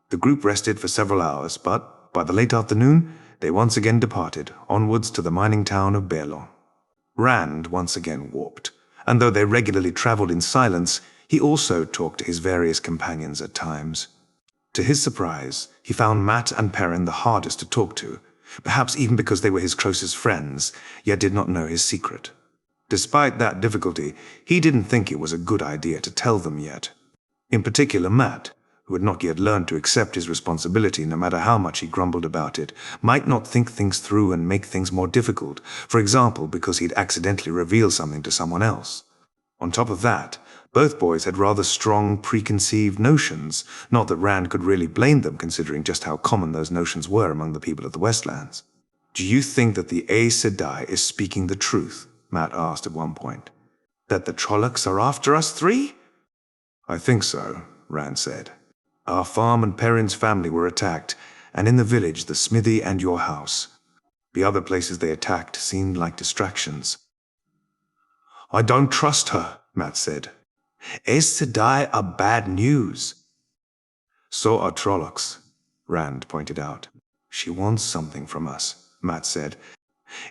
The group rested for several hours, but by the late afternoon, they once again departed, onwards to the mining town of Berlon. Rand once again walked, and though they regularly traveled in silence, he also talked to his various companions at times. To his surprise, he found Matt and Perrin the hardest to talk to, perhaps even because they were his closest friends, yet did not know his secret. Despite that difficulty, he didn't think it was a good idea to tell them yet. In particular, Matt, who had not yet learned to accept his responsibility no matter how much he grumbled about it, might not think things through and make things more difficult, for example because he'd accidentally revealed something to someone else. On top of that, both boys had rather strong preconceived notions, not that Rand could really blame them considering just how common those notions were among the people of the Westlands. "Do you think that the Aes Sedai is speaking the truth?" Matt asked at one point. "That the Trollocs are after us three?" "I think so," Rand said. "Our farm and Perrin's family were attacked, and in the village the smithy and your house. The other places they attacked seemed like distractions." "I don't trust her," Matt said. "Aes Sedai are bad news." "So are Trollocs," Rand pointed out. "She wants something from us," Matt said.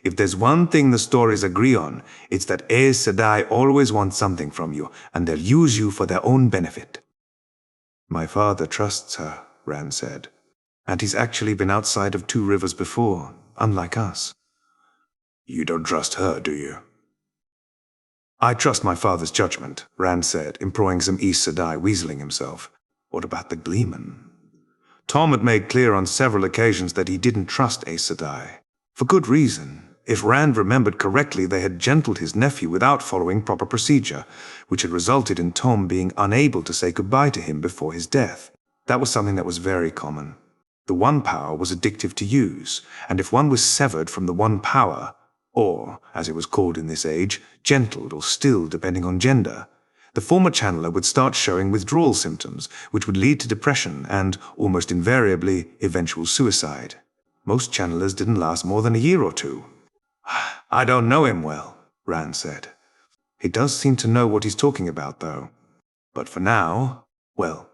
"If there's one thing the stories agree on, it's that Aes Sedai always want something from you, and they'll use you for their own benefit." "My father trusts her," Rand said. "And he's actually been outside of Two Rivers before, unlike us." "You don't trust her, do you?" "I trust my father's judgment," Rand said, employing some Aes Sedai weaseling himself. "What about the Gleeman?" Tom had made clear on several occasions that he didn't trust Aes Sedai. For good reason. If Rand remembered correctly, they had gentled his nephew without following proper procedure, which had resulted in Tom being unable to say goodbye to him before his death. That was something that was very common. The One Power was addictive to use, and if one was severed from the One Power, or, as it was called in this age, gentled or stilled depending on gender, the former channeler would start showing withdrawal symptoms, which would lead to depression and, almost invariably, eventual suicide. Most channelers didn't last more than a year or two. "I don't know him well," Rand said. "He does seem to know what he's talking about, though. But for now, well,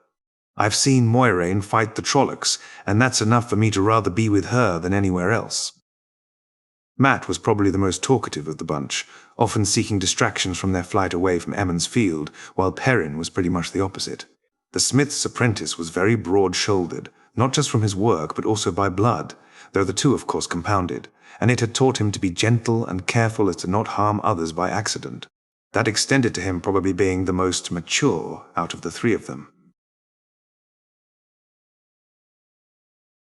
I've seen Moiraine fight the Trollocs, and that's enough for me to rather be with her than anywhere else." Matt was probably the most talkative of the bunch, often seeking distractions from their flight away from Emond's Field, while Perrin was pretty much the opposite. The smith's apprentice was very broad-shouldered, not just from his work but also by blood, though the two of course compounded, and it had taught him to be gentle and careful as to not harm others by accident. That extended to him probably being the most mature out of the three of them.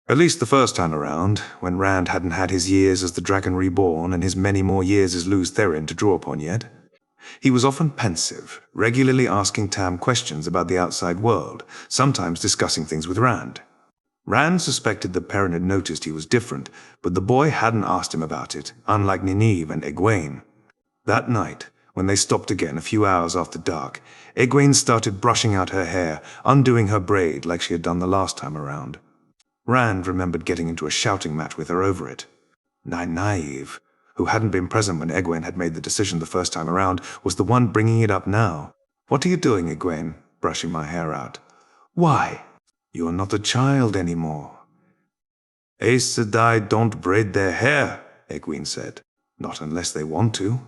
At least the first time around, when Rand hadn't had his years as the Dragon Reborn and his many more years as Luz Therin to draw upon yet. He was often pensive, regularly asking Tam questions about the outside world, sometimes discussing things with Rand. Rand suspected that Perrin had noticed he was different, but the boy hadn't asked him about it, unlike Nynaeve and Egwene. That night, when they stopped again a few hours after dark, Egwene started brushing out her hair, undoing her braid like she had done the last time around. Rand remembered getting into a shouting match with her over it. Nynaeve, who hadn't been present when Egwene had made the decision the first time around, was the one bringing it up now. "What are you doing, Egwene?" brushing my hair out. "Why? You're not a child anymore." "Aes Sedai don't braid their hair," Egwene said. "Not unless they want to."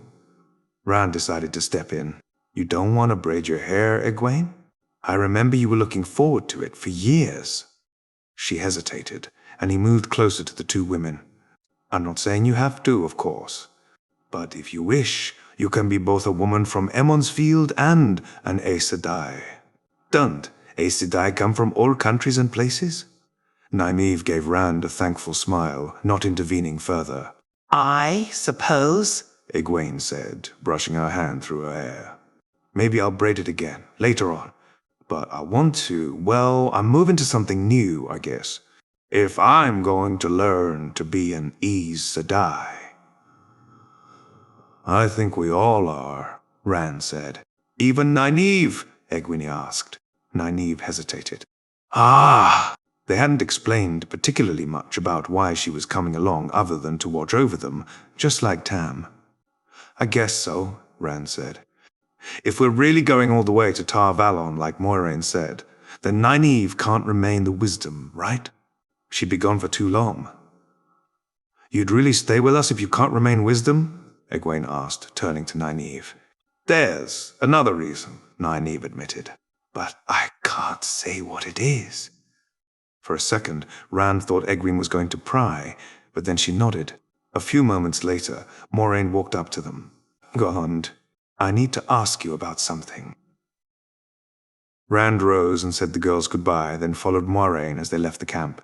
Rand decided to step in. "You don't want to braid your hair, Egwene? I remember you were looking forward to it for years." She hesitated, and he moved closer to the two women. "I'm not saying you have to, of course. But if you wish, you can be both a woman from Emond's Field and an Aes Sedai. Don't Aes Sedai come from all countries and places?" Nynaeve gave Rand a thankful smile, not intervening further. "I suppose," Egwene said, brushing her hand through her hair. "Maybe I'll braid it again, later on. But I want to, well, I'm moving to something new, I guess. If I'm going to learn to be an Aes Sedai." "I think we all are," Rand said. "Even Nynaeve?" Egwene asked. Nynaeve hesitated. "Ah!" They hadn't explained particularly much about why she was coming along other than to watch over them, just like Tam. "I guess so," Rand said. "If we're really going all the way to Tar Valon like Moiraine said, Then Nynaeve can't remain the wisdom, right? She'd be gone for too long. You'd really stay with us if you can't remain wisdom? Egwene asked, turning to Nynaeve. There's another reason, Nynaeve admitted. But I can't say what it is. For a second, Rand thought Egwene was going to pry, but then she nodded. A few moments later, Moraine walked up to them. Gond, I need to ask you about something. Rand rose and said the girls goodbye, then followed Moraine as they left the camp.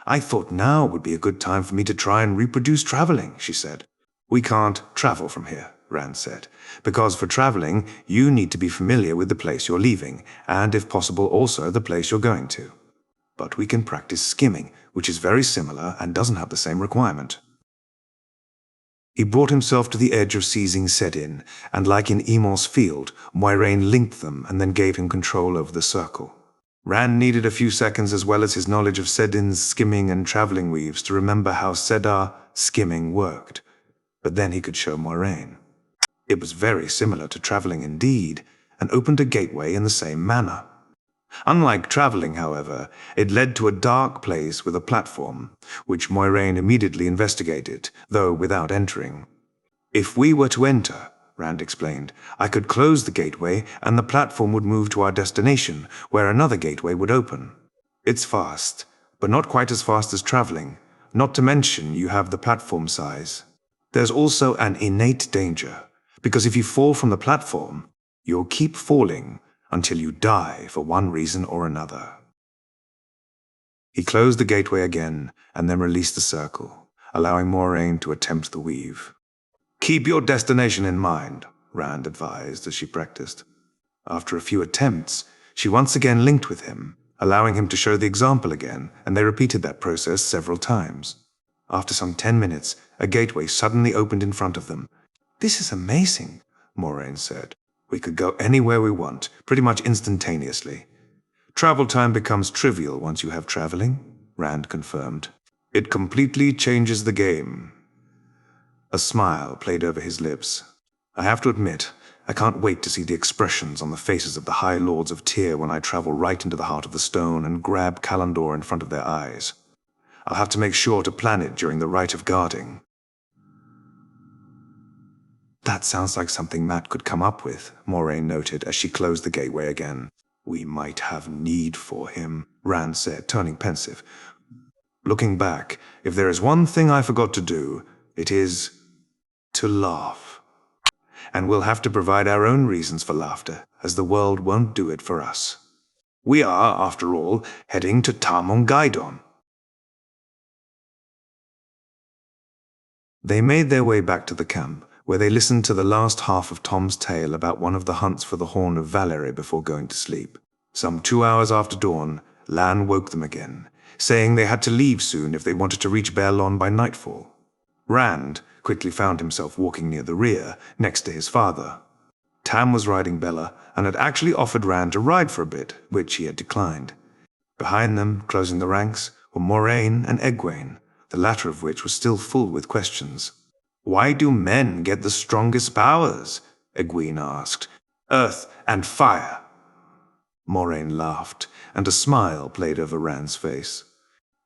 I thought now would be a good time for me to try and reproduce traveling, she said. We can't travel from here, Rand said, because for traveling, you need to be familiar with the place you're leaving, and if possible also the place you're going to. But we can practice skimming, which is very similar and doesn't have the same requirement. He brought himself to the edge of seizing Sedin, and like in Emor's field, Moiraine linked them and then gave him control over the circle. Rand needed a few seconds as well as his knowledge of Sedin's skimming and traveling weaves to remember how Sedar skimming worked, but then he could show Moiraine. It was very similar to traveling indeed, and opened a gateway in the same manner. Unlike traveling, however, it led to a dark place with a platform, which Moiraine immediately investigated, though without entering. If we were to enter, Rand explained, I could close the gateway and the platform would move to our destination, where another gateway would open. It's fast, but not quite as fast as traveling, not to mention you have the platform size. There's also an innate danger, because if you fall from the platform, you'll keep falling until you die for one reason or another. He closed the gateway again and then released the circle, allowing Moraine to attempt the weave. Keep your destination in mind, Rand advised as she practiced. After a few attempts, she once again linked with him, allowing him to show the example again, and they repeated that process several times. After some 10 minutes, a gateway suddenly opened in front of them. This is amazing, Moraine said. We could go anywhere we want, pretty much instantaneously. Travel time becomes trivial once you have traveling, Rand confirmed. It completely changes the game. A smile played over his lips. I have to admit, I can't wait to see the expressions on the faces of the High Lords of Tyr when I travel right into the heart of the stone and grab Kalandor in front of their eyes. I'll have to make sure to plan it during the rite of guarding. That sounds like something Matt could come up with, Moraine noted as she closed the gateway again. We might have need for him, Rand said, turning pensive. Looking back, if there is one thing I forgot to do, it is to laugh. And we'll have to provide our own reasons for laughter, as the world won't do it for us. We are, after all, heading to Tamon Gaidon. They made their way back to the camp, where they listened to the last half of Tom's tale about one of the hunts for the Horn of Valerie before going to sleep. Some 2 hours after dawn, Lan woke them again, saying they had to leave soon if they wanted to reach Baerlon by nightfall. Rand quickly found himself walking near the rear, next to his father. Tam was riding Bella, and had actually offered Rand to ride for a bit, which he had declined. Behind them, closing the ranks, were Moraine and Egwene, the latter of which was still full with questions. Why do men get the strongest powers? Egwene asked. Earth and fire. Moraine laughed, and a smile played over Rand's face.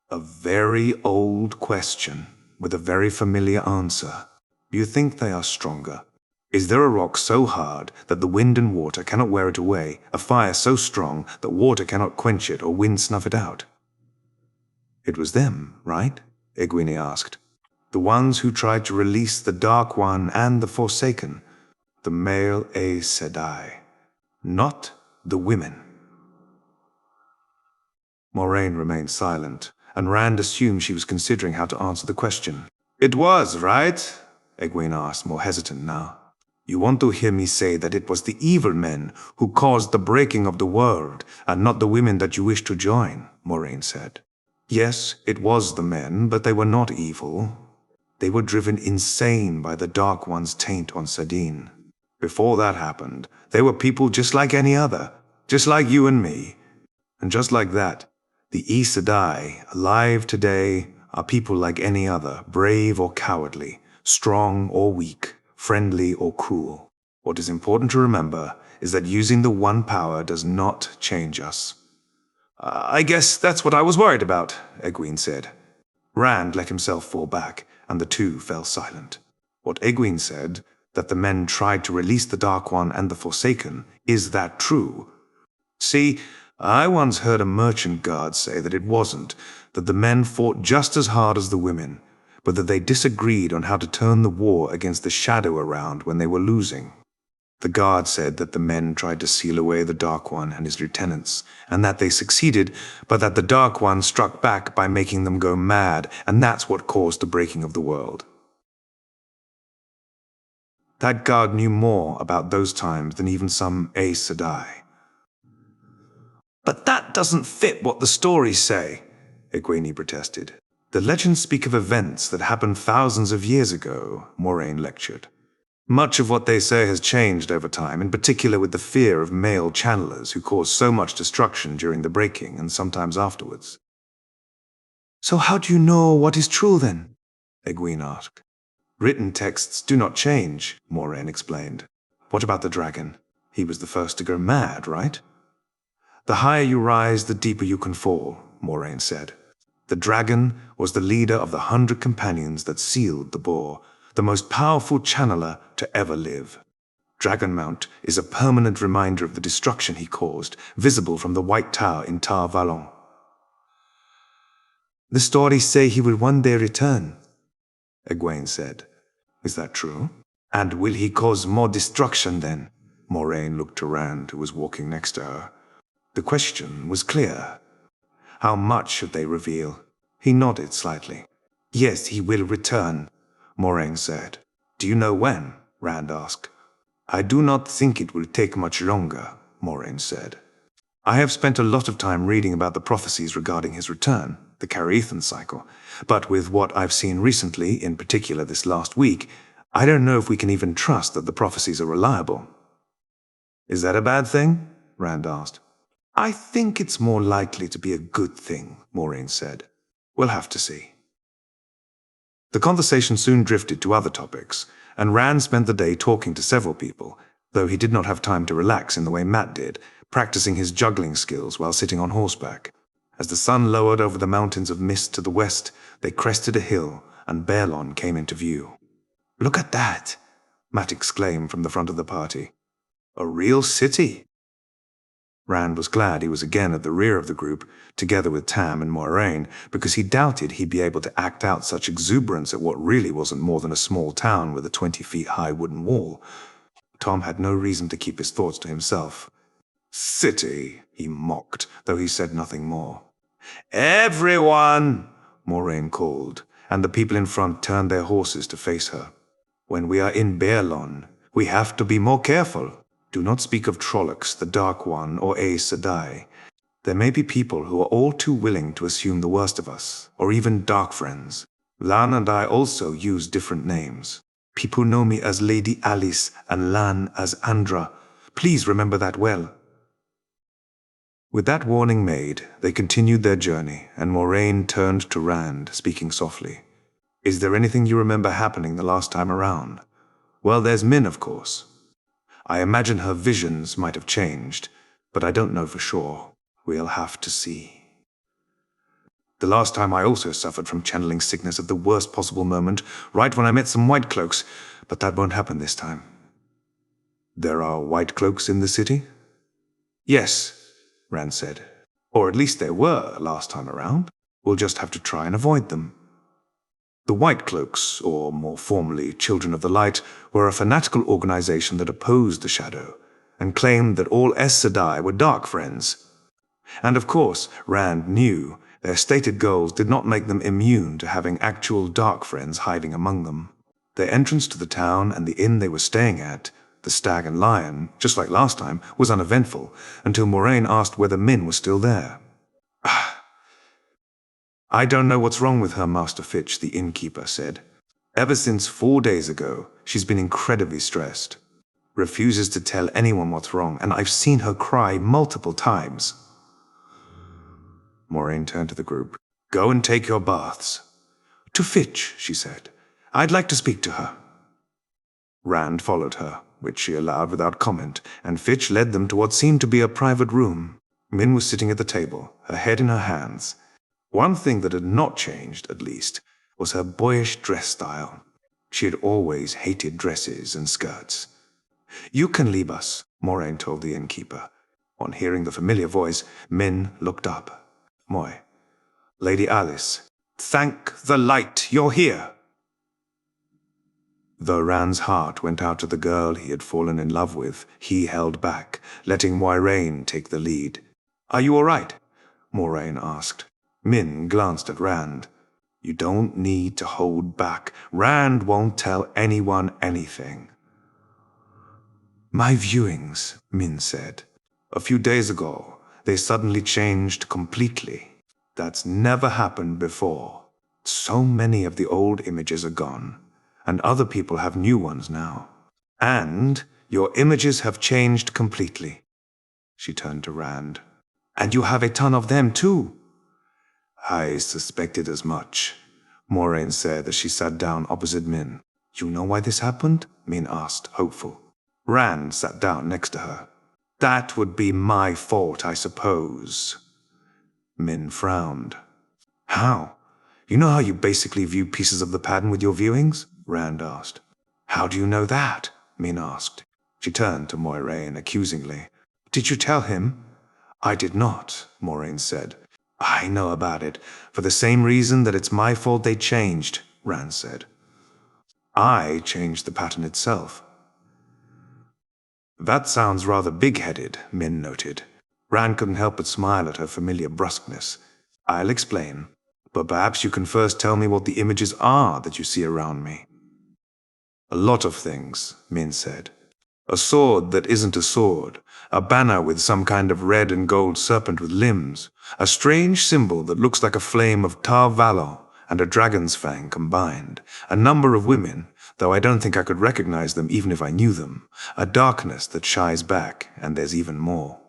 A very old question, with a very familiar answer. You think they are stronger? Is there a rock so hard that the wind and water cannot wear it away, a fire so strong that water cannot quench it or wind snuff it out? It was them, right? Egwene asked. The ones who tried to release the Dark One and the Forsaken, the male Aes Sedai, not the women. Moraine remained silent, and Rand assumed she was considering how to answer the question. It was, right? Egwene asked, more hesitant now. You want to hear me say that it was the evil men who caused the breaking of the world, and not the women that you wish to join, Moraine said. Yes, it was the men, but they were not evil. They were driven insane by the Dark One's taint on Sedin. Before that happened, they were people just like any other, just like you and me. And just like that, the Aes Sedai, alive today, are people like any other, brave or cowardly, strong or weak, friendly or cruel. What is important to remember is that using the one power does not change us. I guess that's what I was worried about, Egwene said. Rand let himself fall back, and the two fell silent. What Egwene said, that the men tried to release the Dark One and the Forsaken, is that true? See, I once heard a merchant guard say that it wasn't, that the men fought just as hard as the women, but that they disagreed on how to turn the war against the shadow around when they were losing. The guard said that the men tried to seal away the Dark One and his lieutenants, and that they succeeded, but that the Dark One struck back by making them go mad, and that's what caused the breaking of the world. That guard knew more about those times than even some Aes Sedai. But that doesn't fit what the stories say, Egwene protested. The legends speak of events that happened thousands of years ago, Moraine lectured. Much of what they say has changed over time, in particular with the fear of male channelers who cause so much destruction during the breaking and sometimes afterwards. So how do you know what is true then? Egwene asked. Written texts do not change, Moraine explained. What about the dragon? He was the first to go mad, right? The higher you rise, the deeper you can fall, Moraine said. The dragon was the leader of the 100 companions that sealed the boar, the most powerful channeler to ever live. Dragonmount is a permanent reminder of the destruction he caused, visible from the White Tower in Tar Valon. The stories say he will one day return, Egwene said. Is that true? And will he cause more destruction then? Moraine looked to Rand, who was walking next to her. The question was clear. How much should they reveal? He nodded slightly. Yes, he will return, Moraine said. Do you know when? Rand asked. I do not think it will take much longer, Moraine said. I have spent a lot of time reading about the prophecies regarding his return, the Caryathan cycle, but with what I've seen recently, in particular this last week, I don't know if we can even trust that the prophecies are reliable. Is that a bad thing? Rand asked. I think it's more likely to be a good thing, Moraine said. We'll have to see. The conversation soon drifted to other topics, and Rand spent the day talking to several people, though he did not have time to relax in the way Matt did, practicing his juggling skills while sitting on horseback. As the sun lowered over the mountains of mist to the west, they crested a hill, and Baerlon came into view. Look at that, Matt exclaimed from the front of the party. A real city. Rand was glad he was again at the rear of the group, together with Tam and Moiraine, because he doubted he'd be able to act out such exuberance at what really wasn't more than a small town with a 20-feet-high wooden wall. Tom had no reason to keep his thoughts to himself. City, he mocked, though he said nothing more. Everyone, Moraine called, and the people in front turned their horses to face her. When we are in Baerlon, we have to be more careful. Do not speak of Trollocs, the Dark One, or Aes Sedai. There may be people who are all too willing to assume the worst of us, or even dark friends. Lan and I also use different names. People know me as Lady Alice and Lan as Andra. Please remember that well. With that warning made, they continued their journey, and Moraine turned to Rand, speaking softly. Is there anything you remember happening the last time around? Well, there's Min, of course. I imagine her visions might have changed, but I don't know for sure. We'll have to see. The last time I also suffered from channeling sickness at the worst possible moment, right when I met some white cloaks, but that won't happen this time. There are white cloaks in the city? Yes, Rand said. Or at least there were last time around. We'll just have to try and avoid them. The White Cloaks, or more formally Children of the Light, were a fanatical organization that opposed the Shadow, and claimed that all Aes Sedai were dark friends. And of course, Rand knew their stated goals did not make them immune to having actual dark friends hiding among them. Their entrance to the town and the inn they were staying at, the Stag and Lion, just like last time, was uneventful, until Moraine asked whether Min was still there. I don't know what's wrong with her, Master Fitch, the innkeeper said. Ever since 4 days ago, she's been incredibly stressed. Refuses to tell anyone what's wrong, and I've seen her cry multiple times. Moraine turned to the group. Go and take your baths. To Fitch, she said. I'd like to speak to her. Rand followed her, which she allowed without comment, and Fitch led them to what seemed to be a private room. Min was sitting at the table, her head in her hands. One thing that had not changed, at least, was her boyish dress style. She had always hated dresses and skirts. "You can leave us," Moraine told the innkeeper. On hearing the familiar voice, Min looked up. "Moi. Lady Alice. Thank the light you're here." Though Rand's heart went out to the girl he had fallen in love with, he held back, letting Moiraine take the lead. "Are you all right?" Moraine asked. Min glanced at Rand. "You don't need to hold back. Rand won't tell anyone anything." "My viewings," Min said. "A few days ago, they suddenly changed completely. That's never happened before. So many of the old images are gone, and other people have new ones now. And your images have changed completely." She turned to Rand. "And you have a ton of them too." "I suspected as much," Moraine said as she sat down opposite Min. "You know why this happened?" Min asked, hopeful. Rand sat down next to her. "That would be my fault, I suppose." Min frowned. "How? You know how you basically view pieces of the pattern with your viewings?" Rand asked. "How do you know that?" Min asked. She turned to Moiraine accusingly. "Did you tell him?" "I did not," Moraine said. "I know about it, for the same reason that it's my fault they changed," Rand said. "I changed the pattern itself." "That sounds rather big-headed," Min noted. Rand couldn't help but smile at her familiar brusqueness. "I'll explain, but perhaps you can first tell me what the images are that you see around me." "A lot of things," Min said. "A sword that isn't a sword, a banner with some kind of red and gold serpent with limbs, a strange symbol that looks like a flame of Tar Valor and a dragon's fang combined, a number of women, though I don't think I could recognize them even if I knew them, a darkness that shies back, and there's even more.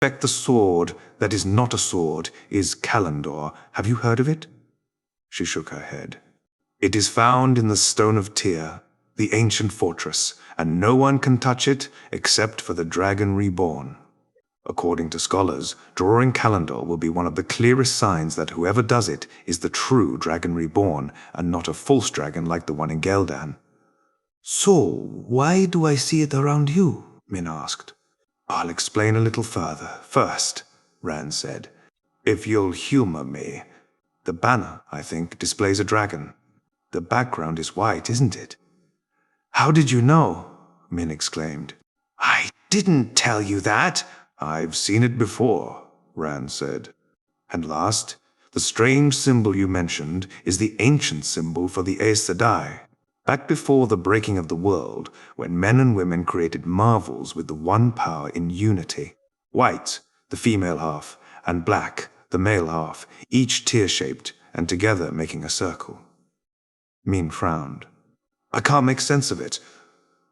The sword that is not a sword is Kalandor. Have you heard of it?" She shook her head. "It is found in the Stone of Tyr, the ancient fortress, and no one can touch it except for the Dragon Reborn. According to scholars, drawing Kalandor will be one of the clearest signs that whoever does it is the true Dragon Reborn, and not a false dragon like the one in Geldan." "So, why do I see it around you?" Min asked. "I'll explain a little further. First," Rand said, "if you'll humor me. The banner, I think, displays a dragon. The background is white, isn't it?" "How did you know?" Min exclaimed. "I didn't tell you that." "I've seen it before," Rand said. "And last, the strange symbol you mentioned is the ancient symbol for the Aes Sedai. Back before the breaking of the world, when men and women created marvels with the one power in unity. White, the female half, and black, the male half, each tear-shaped, and together making a circle." Min frowned. "I can't make sense of it."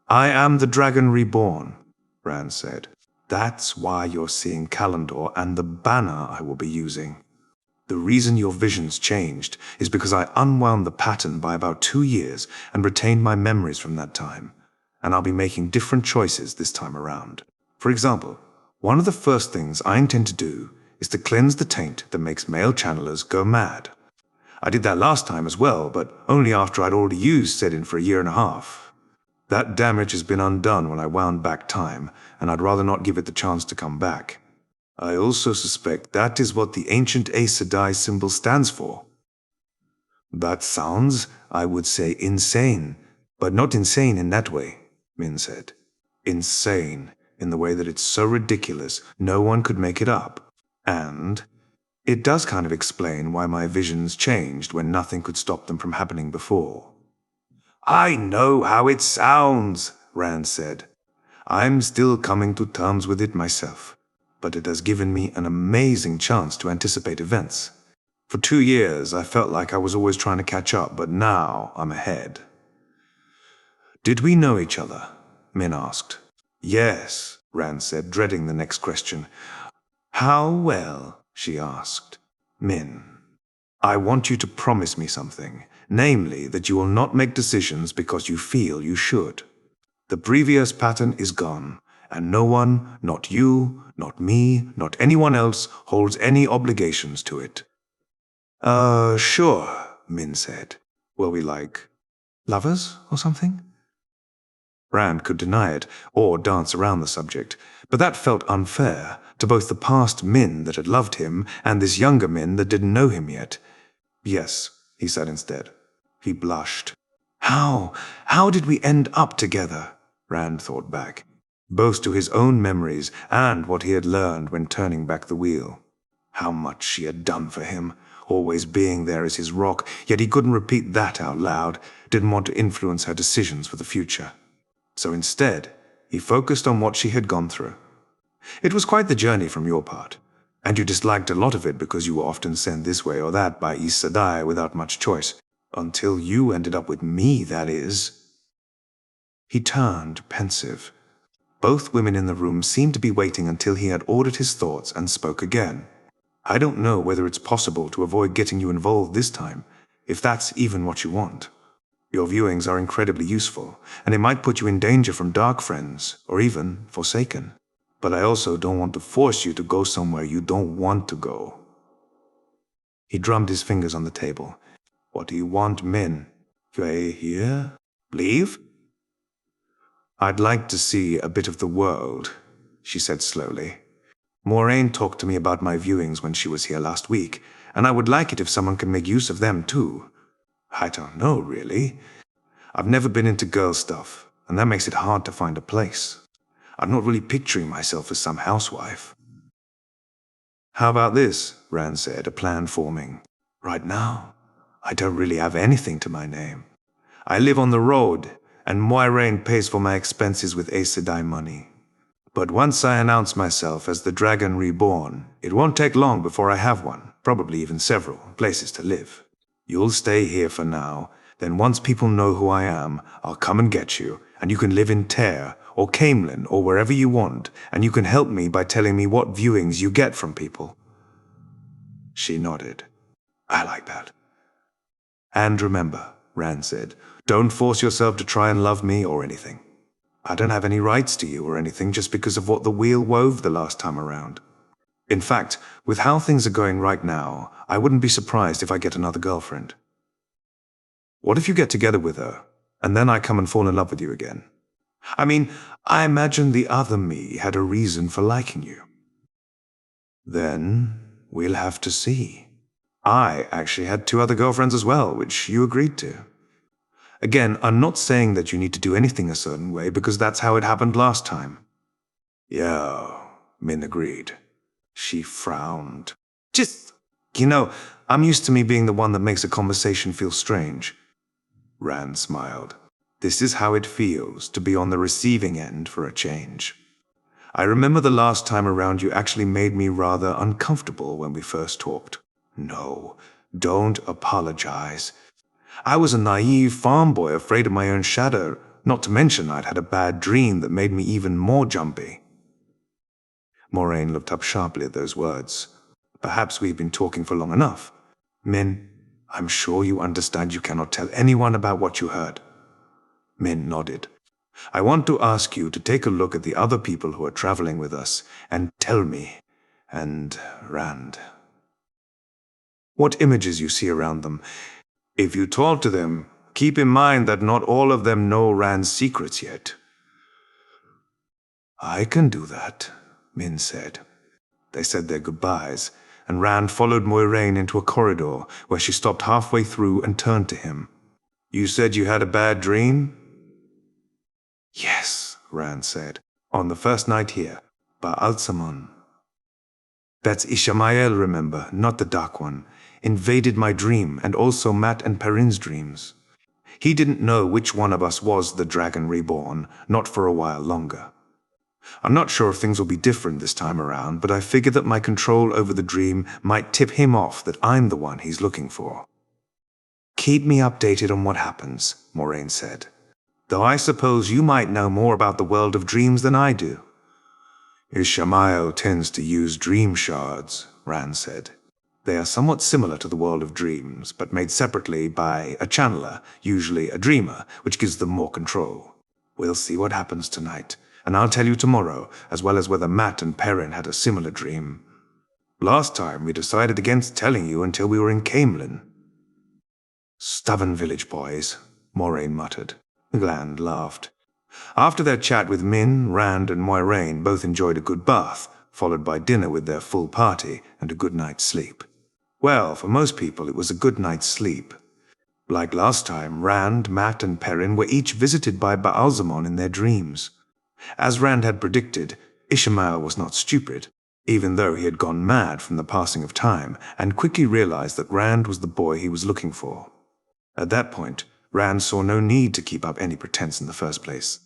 "I am the Dragon Reborn," Rand said. "That's why you're seeing Kalandor and the banner I will be using. The reason your visions changed is because I unwound the pattern by about 2 years and retained my memories from that time, and I'll be making different choices this time around. For example, one of the first things I intend to do is to cleanse the taint that makes male channelers go mad. I did that last time as well, but only after I'd already used Sedin for a year and a half. That damage has been undone when I wound back time, and I'd rather not give it the chance to come back. I also suspect that is what the ancient Aes Sedai symbol stands for." "That sounds, I would say, insane, but not insane in that way," Min said. "Insane in the way that it's so ridiculous no one could make it up. And it does kind of explain why my visions changed when nothing could stop them from happening before." "I know how it sounds," Rand said. "I'm still coming to terms with it myself, but it has given me an amazing chance to anticipate events. For 2 years, I felt like I was always trying to catch up, but now I'm ahead." "Did we know each other?" Min asked. "Yes," Rand said, dreading the next question. "How well?" she asked. "Min, I want you to promise me something, namely that you will not make decisions because you feel you should. The previous pattern is gone, And no one, not you, not me, not anyone else, holds any obligations to it. Sure, Min said. Were we like lovers or something? Rand could deny it, or dance around the subject, but that felt unfair to both the past Min that had loved him and this younger Min that didn't know him yet. Yes, he said instead. He blushed. How did we end up together? Rand thought back, both to his own memories and what he had learned when turning back the wheel. How much she had done for him, always being there as his rock, yet he couldn't repeat that out loud, didn't want to influence her decisions for the future. So instead, he focused on what she had gone through. It was quite the journey from your part, and you disliked a lot of it because you were often sent this way or that by Aes Sedai without much choice. Until you ended up with me, that is. He turned, pensive. Both women in the room seemed to be waiting until he had ordered his thoughts and spoke again. I don't know whether it's possible to avoid getting you involved this time, if that's even what you want. Your viewings are incredibly useful, and it might put you in danger from dark friends, or even Forsaken. But I also don't want to force you to go somewhere you don't want to go. He drummed his fingers on the table. What do you want, Min? Stay here? Leave? I'd like to see a bit of the world, she said slowly. Moraine talked to me about my viewings when she was here last week, and I would like it if someone can make use of them too. I don't know, really. I've never been into girl stuff, and that makes it hard to find a place. I'm not really picturing myself as some housewife. How about this? Rand said, a plan forming. Right now, I don't really have anything to my name. I live on the road, and Moiraine pays for my expenses with Aes Sedai money. But once I announce myself as the Dragon Reborn, it won't take long before I have one, probably even several, places to live. You'll stay here for now, then once people know who I am, I'll come and get you, and you can live in Tear, or Camelin, or wherever you want, and you can help me by telling me what viewings you get from people. She nodded. I like that. And remember, Rand said, don't force yourself to try and love me or anything. I don't have any rights to you or anything just because of what the wheel wove the last time around. In fact, with how things are going right now, I wouldn't be surprised if I get another girlfriend. What if you get together with her, and then I come and fall in love with you again? I mean, I imagine the other me had a reason for liking you. Then we'll have to see. I actually had 2 other girlfriends as well, which you agreed to. Again, I'm not saying that you need to do anything a certain way, because that's how it happened last time. Yeah, Min agreed. She frowned. I'm used to me being the one that makes a conversation feel strange. Rand smiled. This is how it feels to be on the receiving end for a change. I remember the last time around you actually made me rather uncomfortable when we first talked. No, don't apologize. I was a naive farm boy afraid of my own shadow, not to mention I'd had a bad dream that made me even more jumpy. Moraine looked up sharply at those words. Perhaps we've been talking for long enough. Min, I'm sure you understand you cannot tell anyone about what you heard. Min nodded. I want to ask you to take a look at the other people who are traveling with us and tell me, and Rand, what images you see around them. If you talk to them, keep in mind that not all of them know Rand's secrets yet. I can do that, Min said. They said their goodbyes, and Rand followed Moiraine into a corridor where she stopped halfway through and turned to him. You said you had a bad dream? Yes, Rand said. On the first night here, by Alsamon. That's Ishamael, remember, not the Dark One. Invaded my dream, and also Matt and Perrin's dreams. He didn't know which one of us was the Dragon Reborn, not for a while longer. I'm not sure if things will be different this time around, but I figured that my control over the dream might tip him off that I'm the one he's looking for. Keep me updated on what happens, Moraine said. Though I suppose you might know more about the world of dreams than I do. Ishamael tends to use dream shards, Rand said. They are somewhat similar to the world of dreams, but made separately by a channeler, usually a dreamer, which gives them more control. We'll see what happens tonight, and I'll tell you tomorrow, as well as whether Matt and Perrin had a similar dream. Last time we decided against telling you until we were in Camelin." "Stubborn village boys," Moraine muttered. Gland laughed. After their chat with Min, Rand, and Moiraine both enjoyed a good bath, followed by dinner with their full party and a good night's sleep. Well, for most people it was a good night's sleep. Like last time, Rand, Matt, and Perrin were each visited by Baalzamon in their dreams. As Rand had predicted, Ishamael was not stupid, even though he had gone mad from the passing of time, and quickly realized that Rand was the boy he was looking for. At that point, Rand saw no need to keep up any pretense in the first place.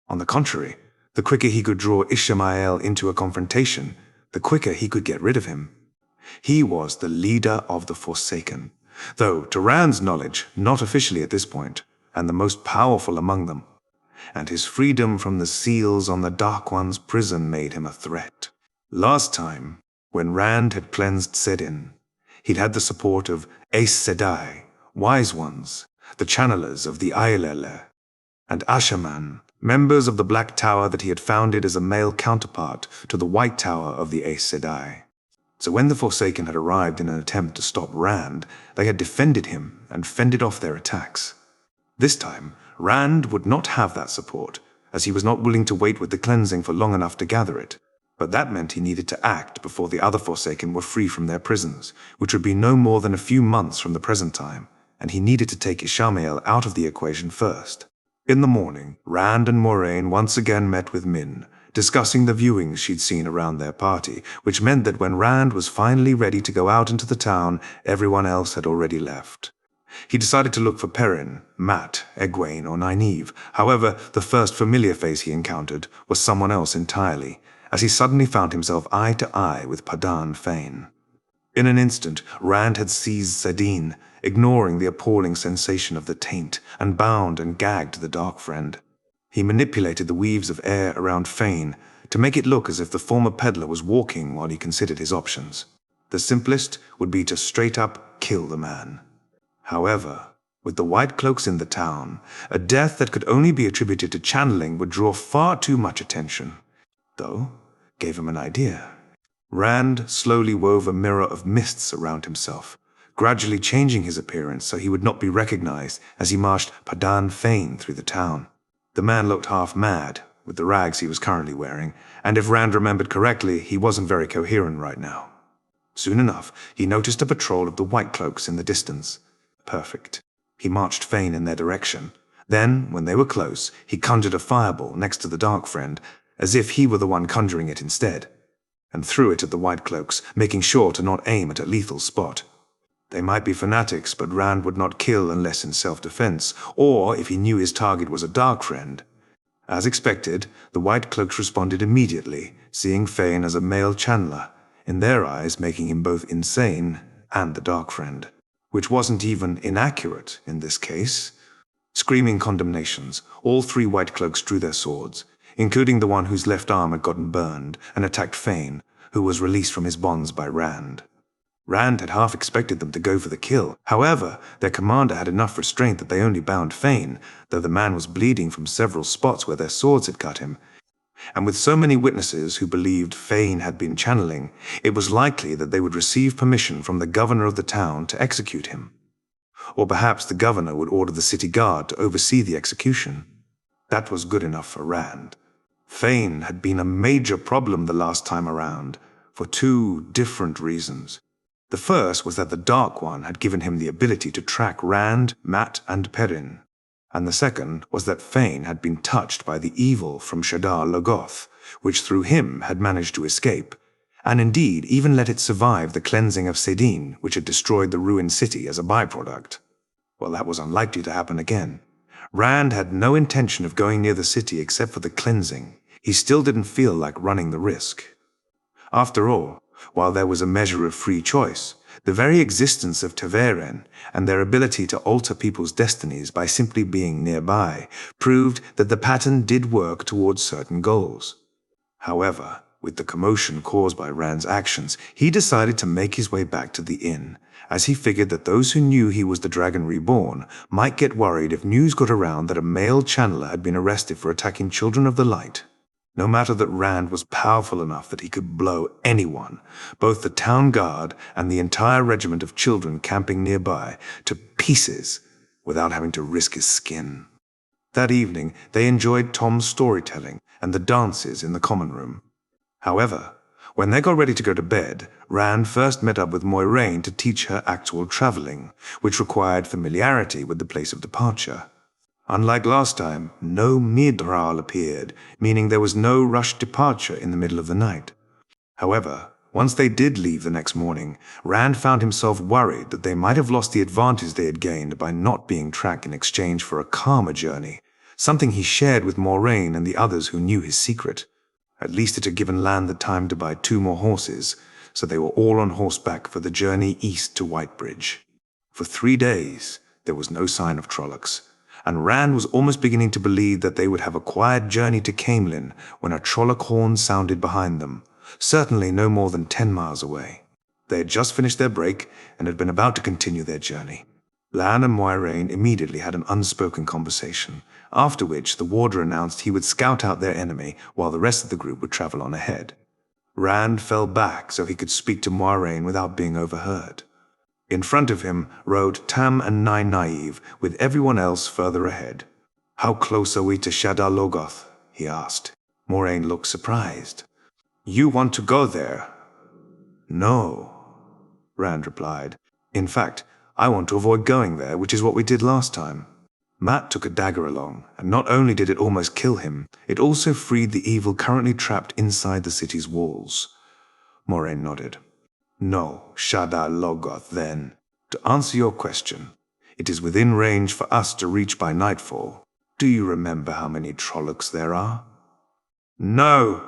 On the contrary, the quicker he could draw Ishamael into a confrontation, the quicker he could get rid of him. He was the leader of the Forsaken, though to Rand's knowledge, not officially at this point, and the most powerful among them. And his freedom from the seals on the Dark One's prison made him a threat. Last time, when Rand had cleansed Sedin, he'd had the support of Aes Sedai, Wise Ones, the channelers of the Ailele, and Ashaman, members of the Black Tower that he had founded as a male counterpart to the White Tower of the Aes Sedai. So when the Forsaken had arrived in an attempt to stop Rand, they had defended him and fended off their attacks. This time, Rand would not have that support, as he was not willing to wait with the cleansing for long enough to gather it. But that meant he needed to act before the other Forsaken were free from their prisons, which would be no more than a few months from the present time, and he needed to take Ishamael out of the equation first. In the morning, Rand and Moraine once again met with Min, discussing the viewings she'd seen around their party, which meant that when Rand was finally ready to go out into the town, everyone else had already left. He decided to look for Perrin, Matt, Egwene, or Nynaeve. However, the first familiar face he encountered was someone else entirely, as he suddenly found himself eye to eye with Padan Fain. In an instant, Rand had seized Sedin, ignoring the appalling sensation of the taint, and bound and gagged the Dark Friend. He manipulated the weaves of air around Fain to make it look as if the former peddler was walking while he considered his options. The simplest would be to straight up kill the man. However, with the White Cloaks in the town, a death that could only be attributed to channeling would draw far too much attention. Though, gave him an idea. Rand slowly wove a mirror of mists around himself, gradually changing his appearance so he would not be recognized as he marched Padan Fain through the town. The man looked half mad, with the rags he was currently wearing, and if Rand remembered correctly, he wasn't very coherent right now. Soon enough, he noticed a patrol of the White Cloaks in the distance. Perfect. He marched Fain in their direction. Then, when they were close, he conjured a fireball next to the Dark Friend, as if he were the one conjuring it instead, and threw it at the White Cloaks, making sure to not aim at a lethal spot. They might be fanatics, but Rand would not kill unless in self-defense, or if he knew his target was a Dark Friend. As expected, the White Cloaks responded immediately, seeing Fain as a male channeler, in their eyes making him both insane and the Dark Friend, which wasn't even inaccurate in this case. Screaming condemnations, all three White Cloaks drew their swords, including the one whose left arm had gotten burned, and attacked Fain, who was released from his bonds by Rand. Rand had half expected them to go for the kill. However, their commander had enough restraint that they only bound Fain, though the man was bleeding from several spots where their swords had cut him. And with so many witnesses who believed Fain had been channeling, it was likely that they would receive permission from the governor of the town to execute him. Or perhaps the governor would order the city guard to oversee the execution. That was good enough for Rand. Fain had been a major problem the last time around, for two different reasons. The first was that the Dark One had given him the ability to track Rand, Matt, and Perrin. And the second was that Fain had been touched by the evil from Shadar Logoth, which through him had managed to escape, and indeed even let it survive the cleansing of Sedin, which had destroyed the ruined city as a byproduct. Well, that was unlikely to happen again. Rand had no intention of going near the city except for the cleansing. He still didn't feel like running the risk. After all, while there was a measure of free choice, the very existence of Taveren and their ability to alter people's destinies by simply being nearby proved that the pattern did work towards certain goals. However, with the commotion caused by Rand's actions, he decided to make his way back to the inn, as he figured that those who knew he was the Dragon Reborn might get worried if news got around that a male channeler had been arrested for attacking Children of the Light. no matter that Rand was powerful enough that he could blow anyone, both the town guard and the entire regiment of children camping nearby, to pieces without having to risk his skin. That evening, they enjoyed Tom's storytelling and the dances in the common room. However, when they got ready to go to bed, Rand first met up with Moiraine to teach her actual traveling, which required familiarity with the place of departure. Unlike last time, no Midral appeared, meaning there was no rushed departure in the middle of the night. However, once they did leave the next morning, Rand found himself worried that they might have lost the advantage they had gained by not being tracked in exchange for a calmer journey, something he shared with Moiraine and the others who knew his secret. At least it had given Lan the time to buy 2 more horses, so they were all on horseback for the journey east to Whitebridge. For 3 days, there was no sign of Trollocs, and Rand was almost beginning to believe that they would have a quiet journey to Camelin when a Trolloc horn sounded behind them, certainly no more than 10 miles away. They had just finished their break and had been about to continue their journey. Lan and Moiraine immediately had an unspoken conversation, after which the warder announced he would scout out their enemy while the rest of the group would travel on ahead. Rand fell back so he could speak to Moiraine without being overheard. In front of him rode Tam and Nynaeve, with everyone else further ahead. "How close are we to Shadar Logoth?" he asked. Moiraine looked surprised. "You want to go there?" "No," Rand replied. "In fact, I want to avoid going there, which is what we did last time." Matt took a dagger along, and not only did it almost kill him, it also freed the evil currently trapped inside the city's walls. Moiraine nodded. "No, Shadar Logoth, then. To answer your question, it is within range for us to reach by nightfall. Do you remember how many Trollocs there are?" "No,"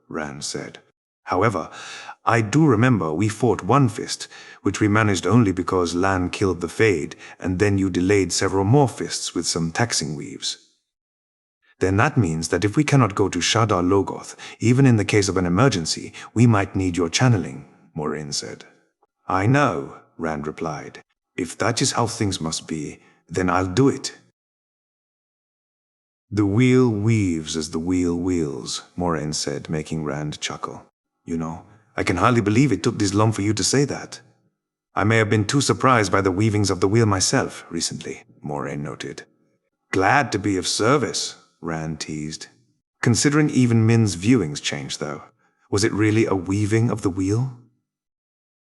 Rand said. "However, I do remember we fought one fist, which we managed only because Lan killed the Fade, and then you delayed several more fists with some taxing weaves." "Then that means that if we cannot go to Shadar Logoth, even in the case of an emergency, we might need your channeling," Moiraine said. "I know," Rand replied. "If that is how things must be, then I'll do it." "The wheel weaves as the wheel wheels," Moiraine said, making Rand chuckle. "You know, I can hardly believe it took this long for you to say that." "I may have been too surprised by the weavings of the wheel myself recently," Moiraine noted. "Glad to be of service," Rand teased. Considering even Min's viewings changed, though, was it really a weaving of the wheel?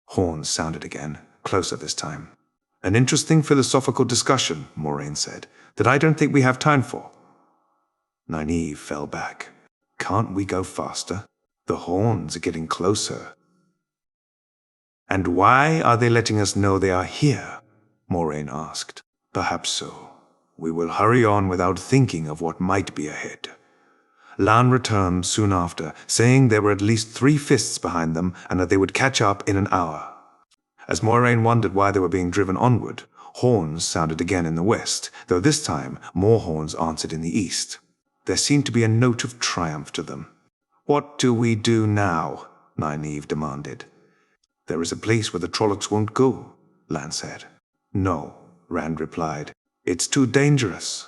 Horns sounded again, closer this time. "An interesting philosophical discussion," Moiraine said, "that I don't think we have time for." Nynaeve fell back. "Can't we go faster? The horns are getting closer." "And why are they letting us know they are here?" Moiraine asked. "Perhaps so. We will hurry on without thinking of what might be ahead." Lan returned soon after, saying there were at least 3 fists behind them and that they would catch up in an hour. As Moiraine wondered why they were being driven onward, horns sounded again in the west, though this time more horns answered in the east. There seemed to be a note of triumph to them. "What do we do now?" Nynaeve demanded. "There is a place where the Trollocs won't go," Lan said. "No," Rand replied. "It's too dangerous."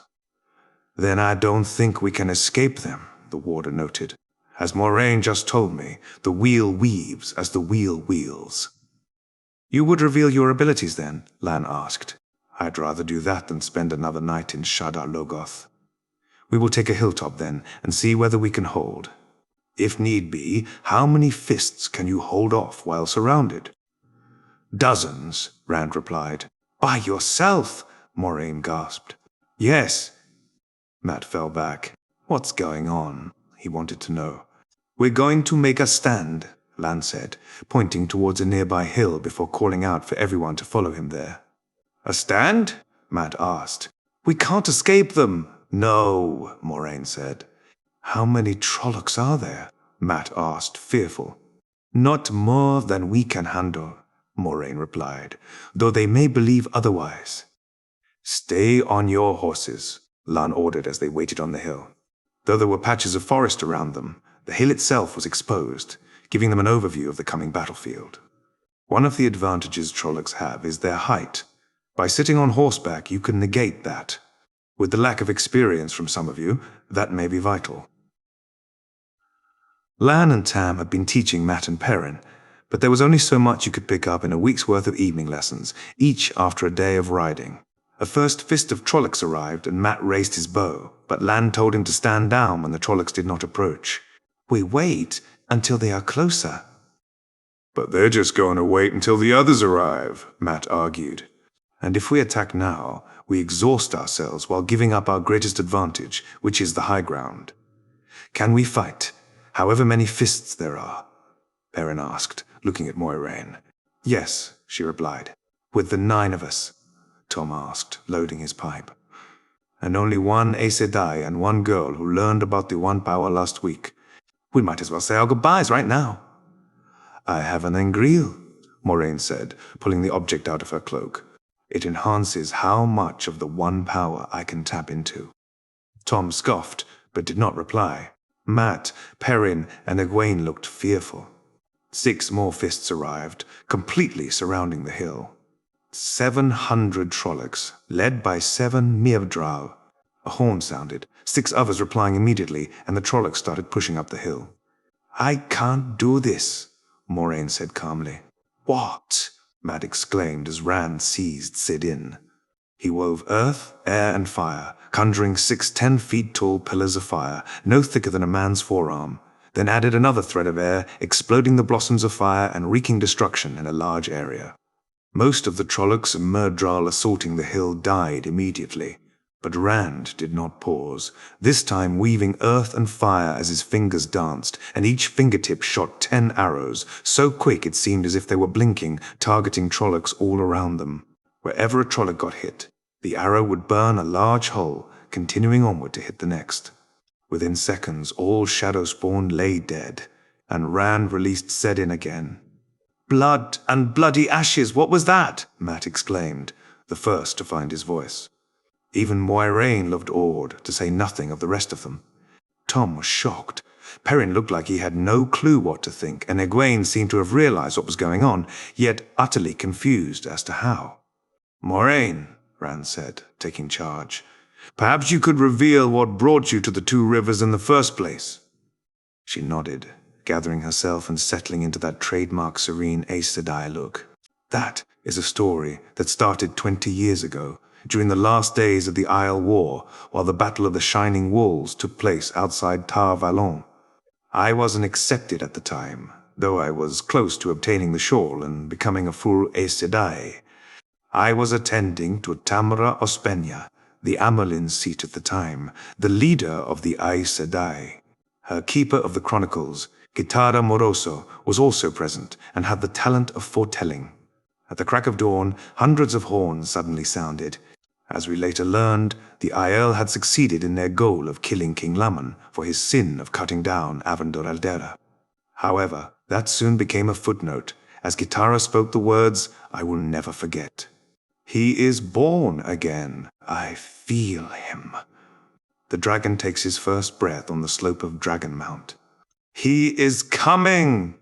"Then I don't think we can escape them," the warder noted. "As Moiraine just told me, the wheel weaves as the wheel wheels." "You would reveal your abilities then?" Lan asked. "I'd rather do that than spend another night in Shadar Logoth. We will take a hilltop then and see whether we can hold. If need be, how many fists can you hold off while surrounded?" "Dozens," Rand replied. "By yourself?" Moiraine gasped. "Yes." Matt fell back. "What's going on?" he wanted to know. "We're going to make a stand," Lan said, pointing towards a nearby hill before calling out for everyone to follow him there. "A stand?" Matt asked. "We can't escape them." "No," Moiraine said. "How many Trollocs are there?" Matt asked, fearful. "Not more than we can handle," Moiraine replied, "though they may believe otherwise." "Stay on your horses," Lan ordered as they waited on the hill. Though there were patches of forest around them, the hill itself was exposed, giving them an overview of the coming battlefield. One of the advantages Trollocs have is their height. By sitting on horseback, you can negate that. With the lack of experience from some of you, that may be vital. Lan and Tam had been teaching Matt and Perrin, but there was only so much you could pick up in a week's worth of evening lessons, each after a day of riding. A first fist of Trollocs arrived, and Matt raised his bow, but Lan told him to stand down when the Trollocs did not approach. We wait until they are closer. But they're just going to wait until the others arrive, Matt argued. And if we attack now, we exhaust ourselves while giving up our greatest advantage, which is the high ground. Can we fight, however many fists there are? Perrin asked, looking at Moiraine. Yes, she replied. With the 9 of us, Tom asked, loading his pipe. And only one Aes Sedai and one girl who learned about the One Power last week. We might as well say our goodbyes right now. I have an engril, Moiraine said, pulling the object out of her cloak. It enhances how much of the One Power I can tap into. Tom scoffed, but did not reply. Matt, Perrin, and Egwene looked fearful. 6 more fists arrived, completely surrounding the hill. 700 Trollocs, led by 7 Mirvdral. A horn sounded, 6 others replying immediately, and the Trollocs started pushing up the hill. I can't do this, Moiraine said calmly. What? Matt exclaimed as Rand seized Sidin. He wove earth, air, and fire, conjuring 6 10-feet-tall pillars of fire, no thicker than a man's forearm, then added another thread of air, exploding the blossoms of fire and wreaking destruction in a large area. Most of the Trollocs and Myrddraal assaulting the hill died immediately, but Rand did not pause, this time weaving earth and fire as his fingers danced, and each fingertip shot 10 arrows, so quick it seemed as if they were blinking, targeting Trollocs all around them. Wherever a Trolloc got hit, the arrow would burn a large hole, continuing onward to hit the next. Within seconds, all Shadowspawn lay dead, and Rand released Sedin again. Blood and bloody ashes, what was that? Matt exclaimed, the first to find his voice. Even Moiraine looked awed, to say nothing of the rest of them. Tom was shocked. Perrin looked like he had no clue what to think, and Egwene seemed to have realized what was going on, yet utterly confused as to how. Moiraine, Rand said, taking charge. Perhaps you could reveal what brought you to the 2 rivers in the first place. She nodded, gathering herself and settling into that trademark serene Aes Sedai look. That is a story that started 20 years ago, during the last days of the Isle War, while the Battle of the Shining Walls took place outside Tar Valon. I wasn't accepted at the time, though I was close to obtaining the shawl and becoming a full Aes Sedai. I was attending to Tamara Ospenya, the Amerlin's seat at the time, the leader of the Aes Sedai. Her keeper of the chronicles, Gitara Moroso, was also present and had the talent of foretelling. At the crack of dawn, hundreds of horns suddenly sounded. As we later learned, the Aiel had succeeded in their goal of killing King Lamon for his sin of cutting down Avandor Aldera. However, that soon became a footnote, as Gitara spoke the words I will never forget. He is born again. I feel him. The dragon takes his first breath on the slope of Dragon Mount. He is coming!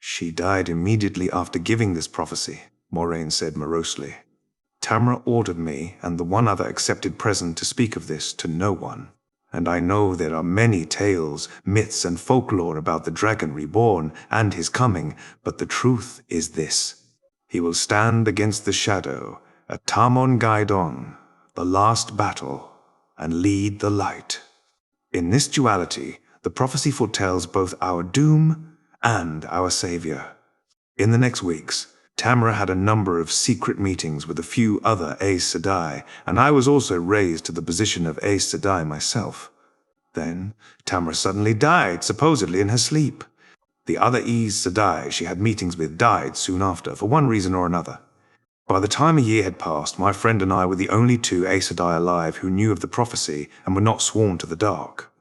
She died immediately after giving this prophecy, Moiraine said morosely. Tamara ordered me and the one other accepted present to speak of this to no one. And I know there are many tales, myths, and folklore about the Dragon Reborn and his coming, but the truth is this. He will stand against the shadow at Tamon Gaidon, the last battle, and lead the light. In this duality, the prophecy foretells both our doom and our savior. In the next weeks, Tamara had a number of secret meetings with a few other Aes Sedai, and I was also raised to the position of Aes Sedai myself. Then, Tamara suddenly died, supposedly in her sleep. The other Aes Sedai she had meetings with died soon after, for one reason or another. By the time a year had passed, my friend and I were the only 2 Aes Sedai alive who knew of the prophecy and were not sworn to the dark.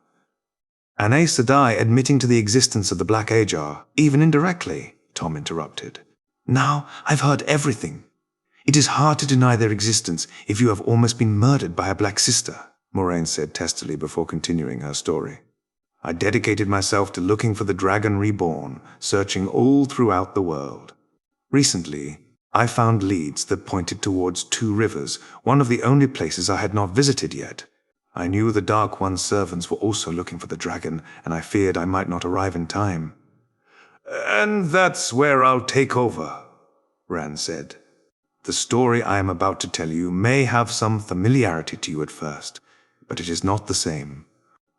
An Aes Sedai admitting to the existence of the Black Ajar, even indirectly, Tom interrupted. Now I've heard everything. It is hard to deny their existence if you have almost been murdered by a Black Sister, Moiraine said testily before continuing her story. I dedicated myself to looking for the Dragon Reborn, searching all throughout the world. Recently, I found leads that pointed towards 2 rivers, one of the only places I had not visited yet. I knew the Dark One's servants were also looking for the dragon, and I feared I might not arrive in time. And that's where I'll take over, Rand said. The story I am about to tell you may have some familiarity to you at first, but it is not the same.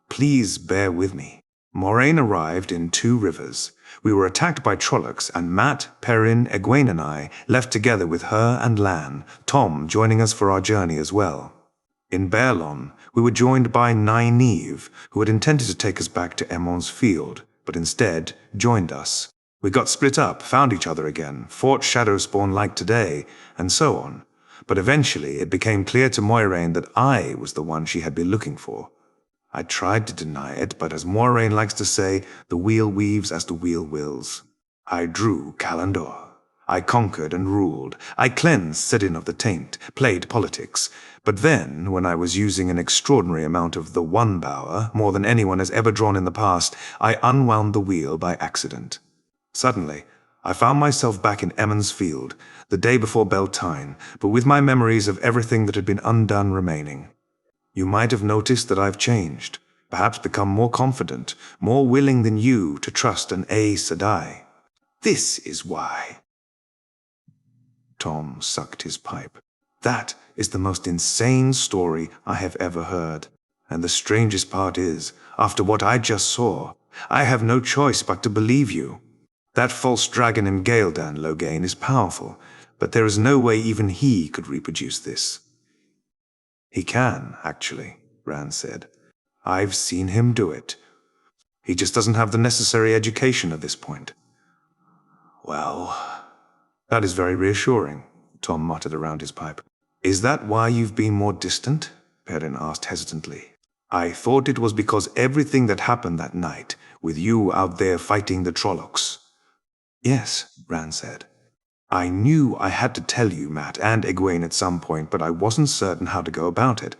Please bear with me. Moraine arrived in 2 rivers. We were attacked by Trollocs, and Matt, Perrin, Egwene and I left together with her and Lan, Tom joining us for our journey as well. In Baerlon, we were joined by Nynaeve, who had intended to take us back to Emon's field, but instead joined us. We got split up, found each other again, fought Shadowspawn like today, and so on. But eventually it became clear to Moiraine that I was the one she had been looking for. I tried to deny it, but as Moiraine likes to say, the wheel weaves as the wheel wills. I drew Kalandor. I conquered and ruled. I cleansed Sedin of the taint, played politics. But then, when I was using an extraordinary amount of the One Bower, more than anyone has ever drawn in the past, I unwound the wheel by accident. Suddenly, I found myself back in Emond's field, the day before Beltane, but with my memories of everything that had been undone remaining. You might have noticed that I've changed, perhaps become more confident, more willing than you to trust an Aes Sedai. This is why. Tom sucked his pipe. That is the most insane story I have ever heard. And the strangest part is, after what I just saw, I have no choice but to believe you. That false dragon in Ghealdan, Loghain, is powerful, but there is no way even he could reproduce this. He can, actually, Rand said. I've seen him do it. He just doesn't have the necessary education at this point. Well, that is very reassuring, Tom muttered around his pipe. Is that why you've been more distant? Perrin asked hesitantly. I thought it was because everything that happened that night, with you out there fighting the Trollocs. Yes, Rand said. I knew I had to tell you, Matt, and Egwene at some point, but I wasn't certain how to go about it.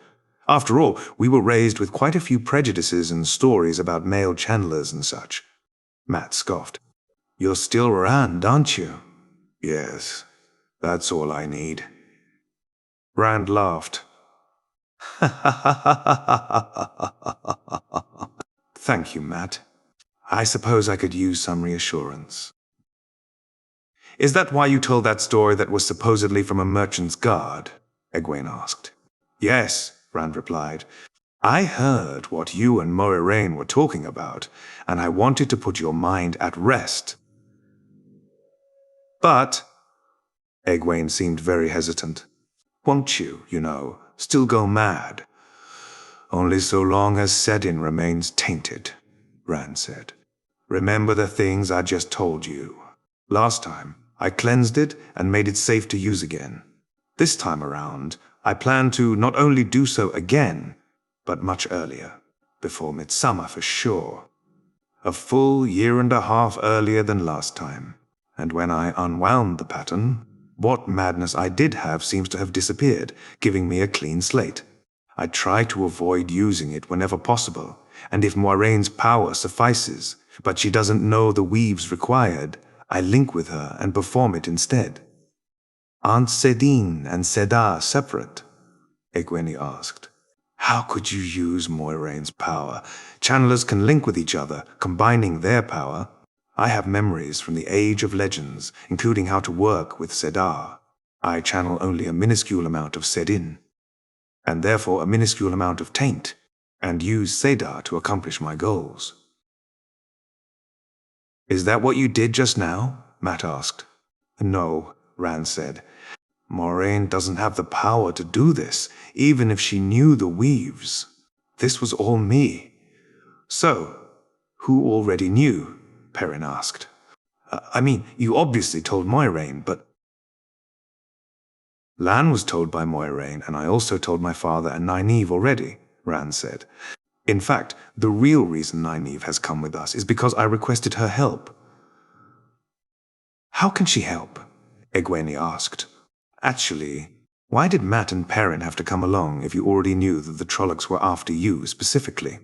After all, we were raised with quite a few prejudices and stories about male channelers and such. Matt scoffed. You're still Rand, aren't you? Yes, that's all I need. Rand laughed. Thank you, Matt. I suppose I could use some reassurance. Is that why you told that story that was supposedly from a merchant's guard? Egwene asked. Yes, Rand replied. I heard what you and Moiraine were talking about, and I wanted to put your mind at rest. But, Egwene seemed very hesitant, won't you, still go mad? Only so long as Sedin remains tainted, Rand said. Remember the things I just told you. Last time, I cleansed it and made it safe to use again. This time around, I plan to not only do so again, but much earlier, before midsummer for sure. A full 1.5 years earlier than last time. And when I unwound the pattern, what madness I did have seems to have disappeared, giving me a clean slate. I try to avoid using it whenever possible, and if Moiraine's power suffices, but she doesn't know the weaves required, I link with her and perform it instead. Aren't Sedin and Sedar separate? Egwene asked. How could you use Moiraine's power? Channelers can link with each other, combining their power. I have memories from the Age of Legends, including how to work with Sedar. I channel only a minuscule amount of Sedin, and therefore a minuscule amount of taint, and use Sedar to accomplish my goals. Is that what you did just now? Matt asked. No, Rand said. Moiraine doesn't have the power to do this, even if she knew the weaves. This was all me. So, who already knew? Perrin asked. I mean, you obviously told Moiraine, but... Lan was told by Moiraine, and I also told my father and Nynaeve already, Rand said. In fact, the real reason Nynaeve has come with us is because I requested her help. How can she help? Egwene asked. Actually, why did Matt and Perrin have to come along if you already knew that the Trollocs were after you specifically?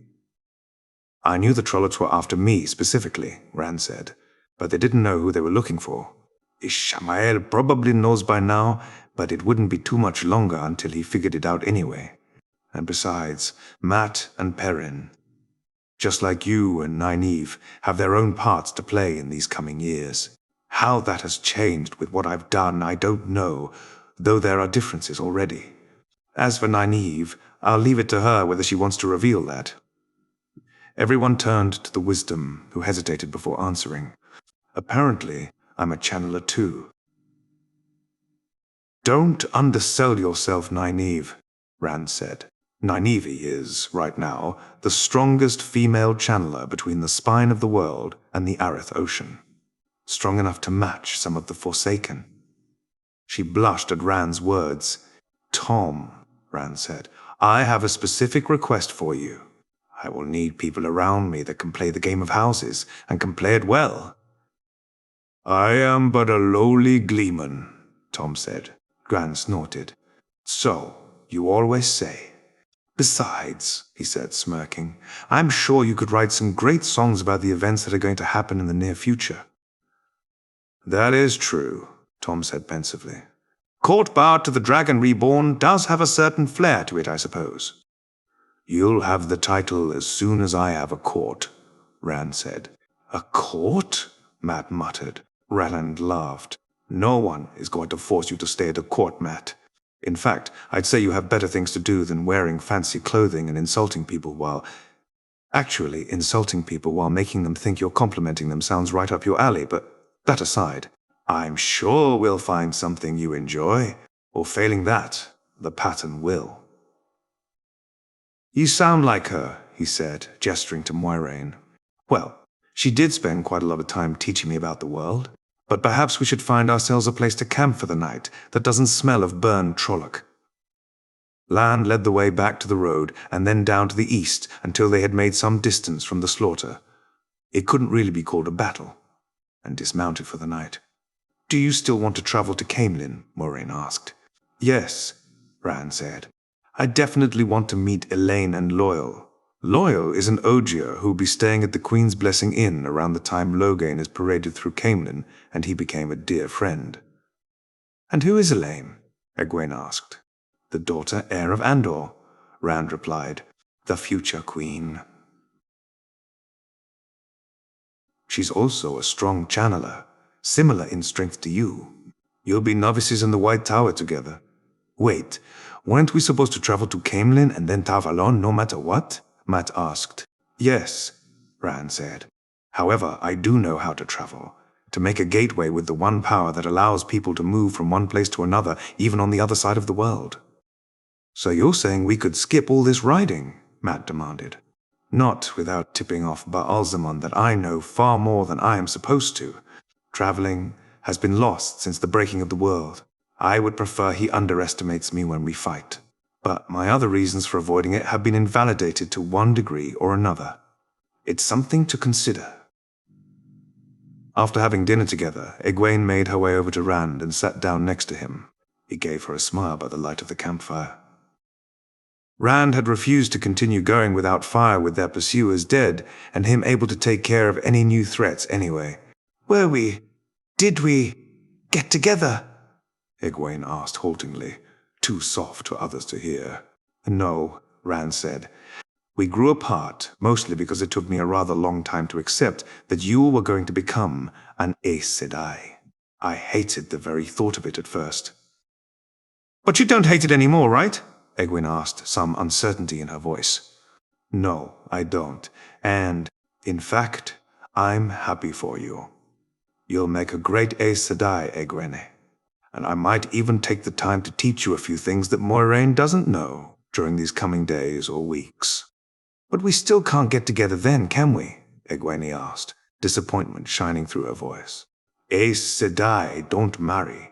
I knew the Trollocs were after me specifically, Rand said, but they didn't know who they were looking for. Ishamael probably knows by now, but it wouldn't be too much longer until he figured it out anyway. And besides, Matt and Perrin, just like you and Nynaeve, have their own parts to play in these coming years. How that has changed with what I've done, I don't know, though there are differences already. As for Nynaeve, I'll leave it to her whether she wants to reveal that. Everyone turned to the wisdom, who hesitated before answering. Apparently, I'm a channeler too. Don't undersell yourself, Nynaeve, Rand said. Nynaeve is, right now, the strongest female channeler between the spine of the world and the Arith Ocean. Strong enough to match some of the Forsaken. She blushed at Rand's words. Tom, Rand said, I have a specific request for you. I will need people around me that can play the game of houses, and can play it well. I am but a lowly gleeman, Tom said. Rand snorted. So, you always say. Besides, he said, smirking, I'm sure you could write some great songs about the events that are going to happen in the near future. That is true, Tom said pensively. Court-bound to the Dragon Reborn does have a certain flair to it, I suppose. You'll have the title as soon as I have a court, Rand said. A court? Matt muttered. Rand laughed. No one is going to force you to stay at a court, Matt. In fact, I'd say you have better things to do than wearing fancy clothing and insulting people while... Actually, insulting people while making them think you're complimenting them sounds right up your alley, but that aside, I'm sure we'll find something you enjoy, or failing that, the pattern will. You sound like her, he said, gesturing to Moiraine. Well, she did spend quite a lot of time teaching me about the world, but perhaps we should find ourselves a place to camp for the night that doesn't smell of burned Trolloc. Lan led the way back to the road and then down to the east until they had made some distance from the slaughter. It couldn't really be called a battle, and dismounted for the night. Do you still want to travel to Caemlyn? Moiraine asked. Yes, Rand said. I definitely want to meet Elaine and Loyal. Loyal is an Ogier who'll be staying at the Queen's Blessing Inn around the time Loghain is paraded through Caemlyn, and he became a dear friend. And who is Elaine? Egwene asked. The daughter heir of Andor, Rand replied. The future queen. She's also a strong channeler, similar in strength to you. You'll be novices in the White Tower together. Wait, weren't we supposed to travel to Caemlyn and then Tavalon no matter what? Matt asked. Yes, Rand said. However, I do know how to travel, to make a gateway with the one power that allows people to move from one place to another, even on the other side of the world. So you're saying we could skip all this riding? Matt demanded. Not without tipping off Ba'alzamon that I know far more than I am supposed to. Traveling has been lost since the breaking of the world. I would prefer he underestimates me when we fight. But my other reasons for avoiding it have been invalidated to one degree or another. It's something to consider. After having dinner together, Egwene made her way over to Rand and sat down next to him. He gave her a smile by the light of the campfire. Rand had refused to continue going without fire with their pursuers dead, and him able to take care of any new threats anyway. Did we get together? Egwene asked haltingly, too soft for others to hear. No, Rand said. We grew apart, mostly because it took me a rather long time to accept that you were going to become an Aes Sedai. I hated the very thought of it at first. But you don't hate it anymore, right? Egwene asked, some uncertainty in her voice. No, I don't. And, in fact, I'm happy for you. You'll make a great Aes Sedai, Egwene. And I might even take the time to teach you a few things that Moiraine doesn't know during these coming days or weeks. But we still can't get together then, can we? Egwene asked, disappointment shining through her voice. Aes Sedai don't marry.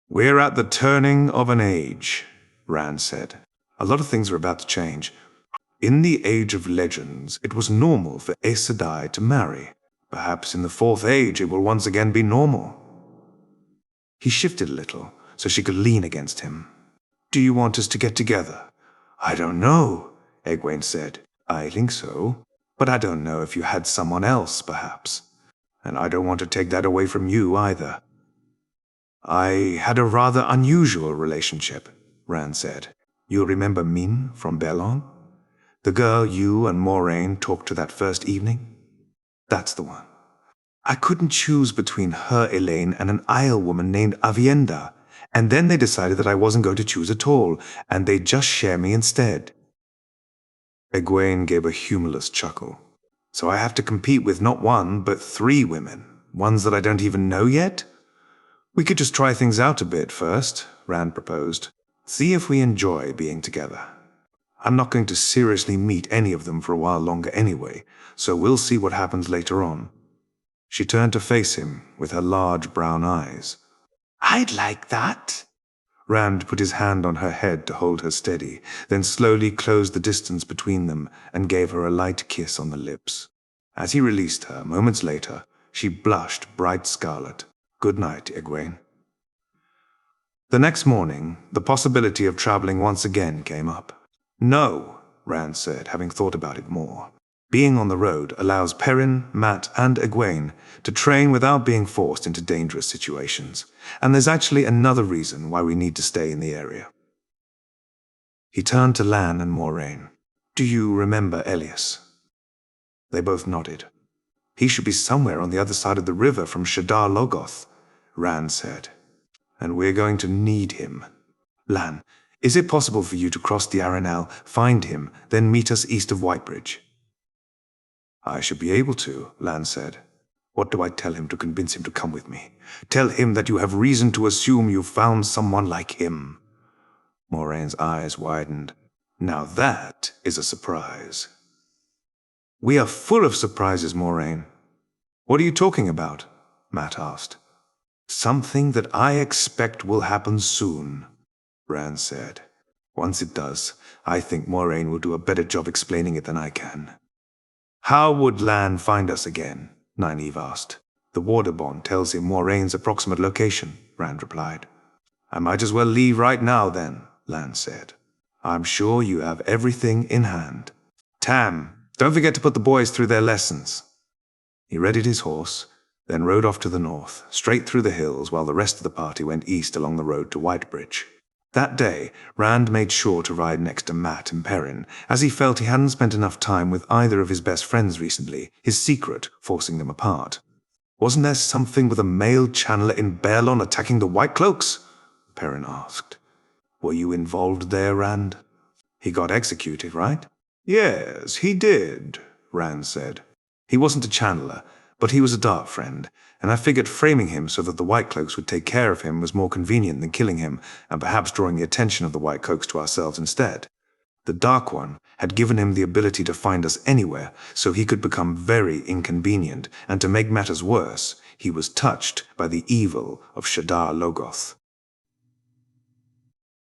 We're at the turning of an age, Rand said. A lot of things are about to change. In the Age of Legends, it was normal for Aes Sedai to marry. Perhaps in the Fourth Age it will once again be normal. He shifted a little, so she could lean against him. Do you want us to get together? I don't know, Egwene said. I think so. But I don't know if you had someone else, perhaps. And I don't want to take that away from you, either. I had a rather unusual relationship, Rand said. You remember Min from Berlin? The girl you and Moraine talked to that first evening? That's the one. I couldn't choose between her Elaine and an Isle woman named Avienda, and then they decided that I wasn't going to choose at all, and they'd just share me instead. Egwene gave a humorless chuckle. So I have to compete with not one, but 3 women, ones that I don't even know yet? We could just try things out a bit first, Rand proposed. See if we enjoy being together. I'm not going to seriously meet any of them for a while longer anyway, so we'll see what happens later on. She turned to face him with her large brown eyes. I'd like that. Rand put his hand on her head to hold her steady, then slowly closed the distance between them and gave her a light kiss on the lips. As he released her, moments later, she blushed bright scarlet. Good night, Egwene. The next morning, the possibility of traveling once again came up. No, Rand said, having thought about it more. Being on the road allows Perrin, Mat, and Egwene to train without being forced into dangerous situations, and there's actually another reason why we need to stay in the area. He turned to Lan and Moraine. Do you remember Elias? They both nodded. He should be somewhere on the other side of the river from Shadar Logoth, Rand said. And we're going to need him. Lan, is it possible for you to cross the Arenal, find him, then meet us east of Whitebridge? I should be able to, Lan said. What do I tell him to convince him to come with me? Tell him that you have reason to assume you've found someone like him. Moraine's eyes widened. Now that is a surprise. We are full of surprises, Moraine. What are you talking about? Mat asked. Something that I expect will happen soon, Rand said. Once it does, I think Moraine will do a better job explaining it than I can. How would Lan find us again? Nynaeve asked. The Waterbond tells him Moraine's approximate location, Rand replied. I might as well leave right now then, Lan said. I'm sure you have everything in hand. Tam, don't forget to put the boys through their lessons. He readied his horse, then rode off to the north, straight through the hills, while the rest of the party went east along the road to Whitebridge. That day, Rand made sure to ride next to Mat and Perrin, as he felt he hadn't spent enough time with either of his best friends recently, his secret forcing them apart. Wasn't there something with a male channeler in Berlin attacking the White Cloaks? Perrin asked. Were you involved there, Rand? He got executed, right? Yes, he did, Rand said. He wasn't a channeler, but he was a dark friend, and I figured framing him so that the White Cloaks would take care of him was more convenient than killing him, and perhaps drawing the attention of the White Cloaks to ourselves instead. The Dark One had given him the ability to find us anywhere, so he could become very inconvenient, and to make matters worse, he was touched by the evil of Shadar Logoth.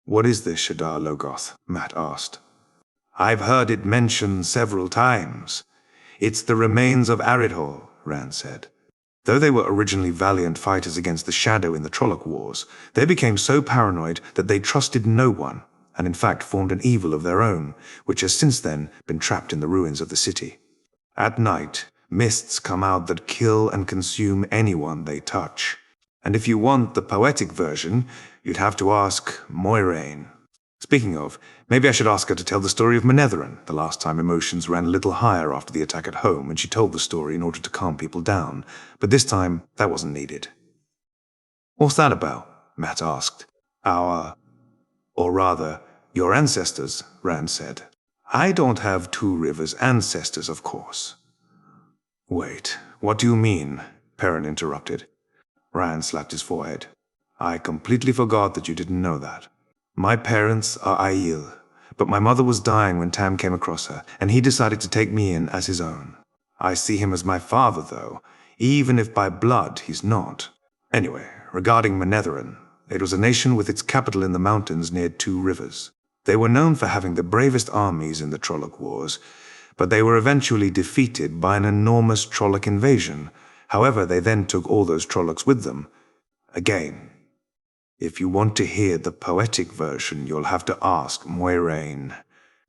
What is this Shadar Logoth? Mat asked. I've heard it mentioned several times. It's the remains of Aridhol, Rand said. Though they were originally valiant fighters against the Shadow in the Trolloc Wars, they became so paranoid that they trusted no one, and in fact formed an evil of their own, which has since then been trapped in the ruins of the city. At night, mists come out that kill and consume anyone they touch. And if you want the poetic version, you'd have to ask Moiraine. Speaking of, maybe I should ask her to tell the story of Manetheren, the last time emotions ran a little higher after the attack at home, and she told the story in order to calm people down. But this time, that wasn't needed. What's that about? Mat asked. Or rather, your ancestors, Rand said. I don't have Two Rivers ancestors, of course. Wait, what do you mean? Perrin interrupted. Rand slapped his forehead. I completely forgot that you didn't know that. My parents are Aiel, but my mother was dying when Tam came across her, and he decided to take me in as his own. I see him as my father, though, even if by blood he's not. Anyway, regarding Manetheren, it was a nation with its capital in the mountains near Two Rivers. They were known for having the bravest armies in the Trolloc Wars, but they were eventually defeated by an enormous Trolloc invasion. However, they then took all those Trollocs with them. Again, if you want to hear the poetic version, you'll have to ask Moiraine.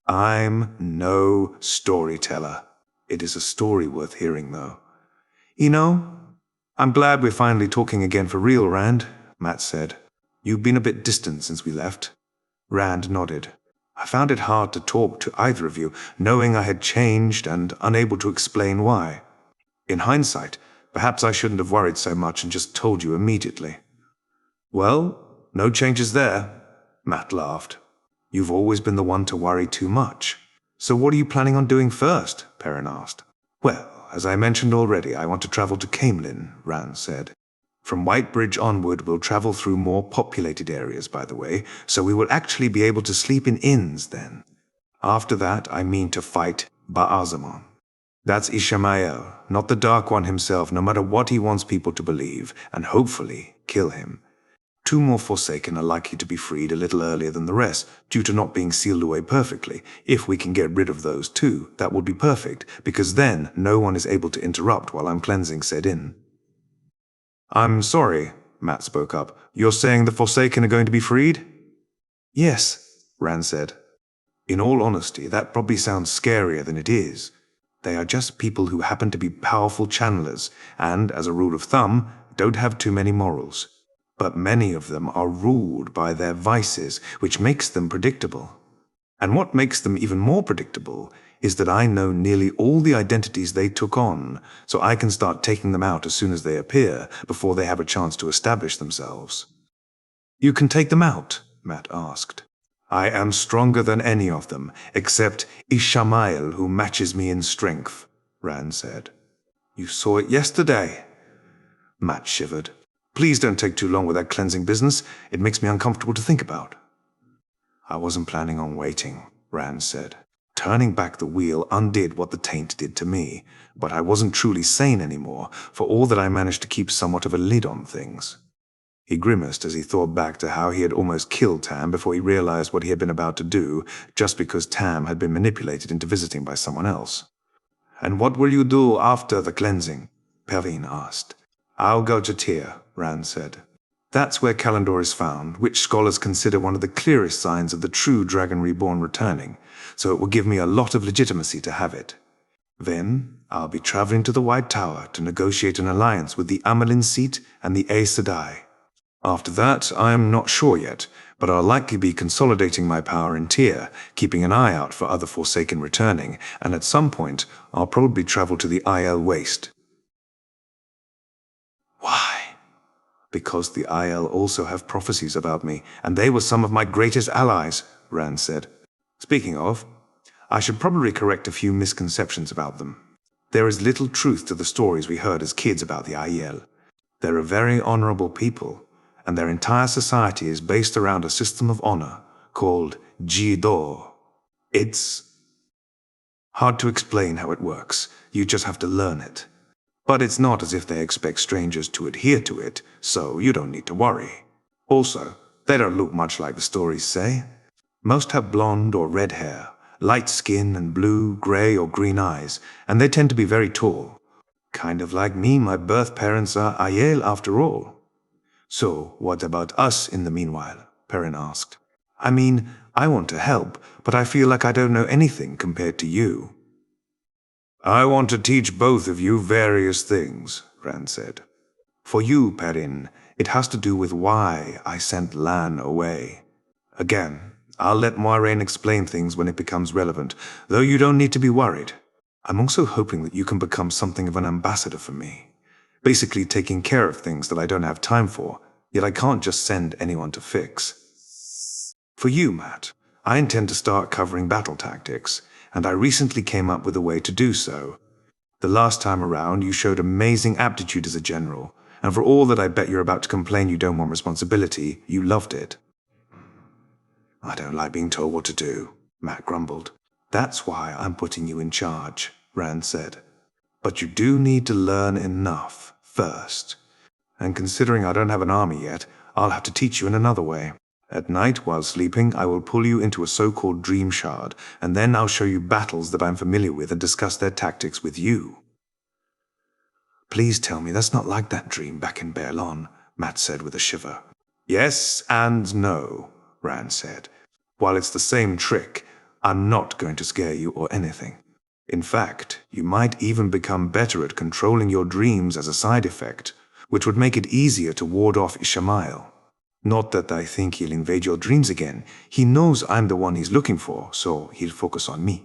I'm no storyteller. It is a story worth hearing, though. You know, I'm glad we're finally talking again for real, Rand, Mat said. You've been a bit distant since we left. Rand nodded. I found it hard to talk to either of you, knowing I had changed and unable to explain why. In hindsight, perhaps I shouldn't have worried so much and just told you immediately. Well, no changes there, Matt laughed. You've always been the one to worry too much. So what are you planning on doing first? Perrin asked. Well, as I mentioned already, I want to travel to Camelin, Rand said. From Whitebridge onward, we'll travel through more populated areas, by the way, so we will actually be able to sleep in inns then. After that, I mean to fight Ba'azamon. That's Ishamael, not the Dark One himself, no matter what he wants people to believe, and hopefully kill him. 2 more Forsaken are likely to be freed a little earlier than the rest, due to not being sealed away perfectly. If we can get rid of those 2, that would be perfect, because then no one is able to interrupt while I'm cleansing said inn. I'm sorry, Matt spoke up. You're saying the Forsaken are going to be freed? Yes, Rand said. In all honesty, that probably sounds scarier than it is. They are just people who happen to be powerful channelers, and, as a rule of thumb, don't have too many morals. But many of them are ruled by their vices, which makes them predictable. And what makes them even more predictable is that I know nearly all the identities they took on, so I can start taking them out as soon as they appear, before they have a chance to establish themselves. You can take them out? Matt asked. I am stronger than any of them, except Ishamael, who matches me in strength, Rand said. You saw it yesterday. Matt shivered. Please don't take too long with that cleansing business. It makes me uncomfortable to think about. I wasn't planning on waiting, Rand said. Turning back the wheel undid what the taint did to me, but I wasn't truly sane anymore, for all that I managed to keep somewhat of a lid on things. He grimaced as he thought back to how he had almost killed Tam before he realized what he had been about to do, just because Tam had been manipulated into visiting by someone else. And what will you do after the cleansing? Perrin asked. I'll go to Tyr, Rand said. That's where Kalendor is found, which scholars consider one of the clearest signs of the true Dragon Reborn returning, so it will give me a lot of legitimacy to have it. Then, I'll be traveling to the White Tower to negotiate an alliance with the Amelin seat and the Aes Sedai. After that, I am not sure yet, but I'll likely be consolidating my power in Tyr, keeping an eye out for other Forsaken returning, and at some point, I'll probably travel to the IL Waste. Why? Because the IL also have prophecies about me, and they were some of my greatest allies, Rand said. Speaking of, I should probably correct a few misconceptions about them. There is little truth to the stories we heard as kids about the IL. They're a very honorable people, and their entire society is based around a system of honor called Jido. It's hard to explain how it works. You just have to learn it. But it's not as if they expect strangers to adhere to it, so you don't need to worry. Also, they don't look much like the stories say. Most have blonde or red hair, light skin and blue, gray or green eyes, and they tend to be very tall. Kind of like me, my birth parents are Aiel after all. So, what about us in the meanwhile? Perrin asked. I mean, I want to help, but I feel like I don't know anything compared to you. I want to teach both of you various things, Rand said. For you, Perrin, it has to do with why I sent Lan away. Again, I'll let Moiraine explain things when it becomes relevant, though you don't need to be worried. I'm also hoping that you can become something of an ambassador for me, basically taking care of things that I don't have time for, yet I can't just send anyone to fix. For you, Matt, I intend to start covering battle tactics, and I recently came up with a way to do so. The last time around, you showed amazing aptitude as a general, and for all that I bet you're about to complain you don't want responsibility, you loved it. I don't like being told what to do, Matt grumbled. That's why I'm putting you in charge, Rand said. But you do need to learn enough first. And considering I don't have an army yet, I'll have to teach you in another way. At night, while sleeping, I will pull you into a so-called dream shard, and then I'll show you battles that I'm familiar with and discuss their tactics with you. Please tell me that's not like that dream back in Baerlon, Matt said with a shiver. Yes and no, Rand said. While it's the same trick, I'm not going to scare you or anything. In fact, you might even become better at controlling your dreams as a side effect, which would make it easier to ward off Ishamael. Not that I think he'll invade your dreams again. He knows I'm the one he's looking for, so he'll focus on me.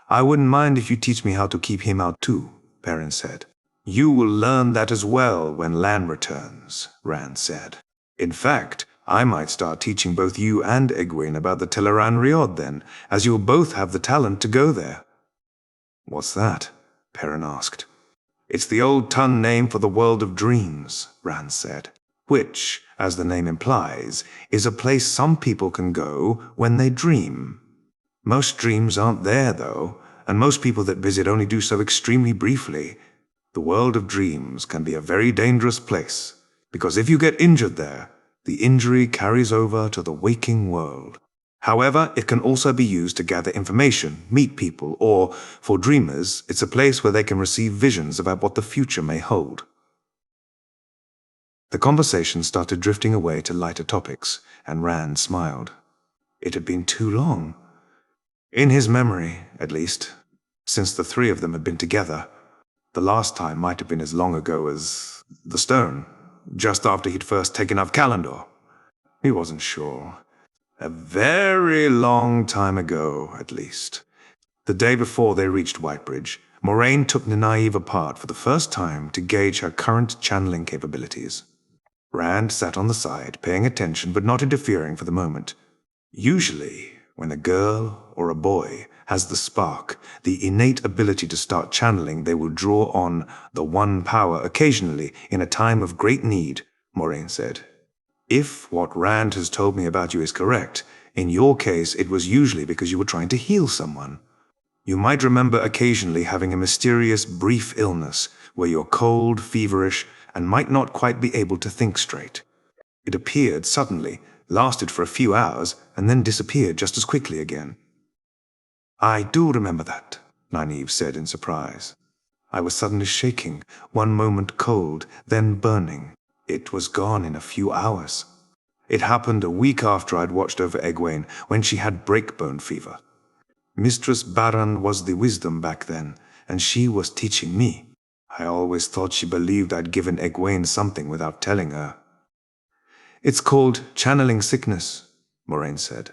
I wouldn't mind if you teach me how to keep him out too, Perrin said. You will learn that as well when Lan returns, Rand said. In fact, I might start teaching both you and Egwene about the Teleran Riod then, as you'll both have the talent to go there. What's that? Perrin asked. It's the old Tun name for the world of dreams, Rand said, which, as the name implies, is a place some people can go when they dream. Most dreams aren't there, though, and most people that visit only do so extremely briefly. The world of dreams can be a very dangerous place, because if you get injured there, the injury carries over to the waking world. However, it can also be used to gather information, meet people, or, for dreamers, it's a place where they can receive visions about what the future may hold. The conversation started drifting away to lighter topics, and Rand smiled. It had been too long. In his memory, at least, since the three of them had been together. The last time might have been as long ago as the stone, just after he'd first taken up Kalendor. He wasn't sure. A very long time ago, at least. The day before they reached Whitebridge, Moraine took Nynaeve apart for the first time to gauge her current channeling capabilities. Rand sat on the side, paying attention but not interfering for the moment. Usually, when a girl or a boy has the spark, the innate ability to start channeling, they will draw on the one power occasionally in a time of great need, Moraine said. If what Rand has told me about you is correct, in your case it was usually because you were trying to heal someone. You might remember occasionally having a mysterious, brief illness where you're cold, feverish, and might not quite be able to think straight. It appeared suddenly, lasted for a few hours, and then disappeared just as quickly again. I do remember that, Nynaeve said in surprise. I was suddenly shaking, one moment cold, then burning. It was gone in a few hours. It happened a week after I'd watched over Egwene when she had breakbone fever. Mistress Baran was the wisdom back then, and she was teaching me. I always thought she believed I'd given Egwene something without telling her. It's called channeling sickness, Moraine said.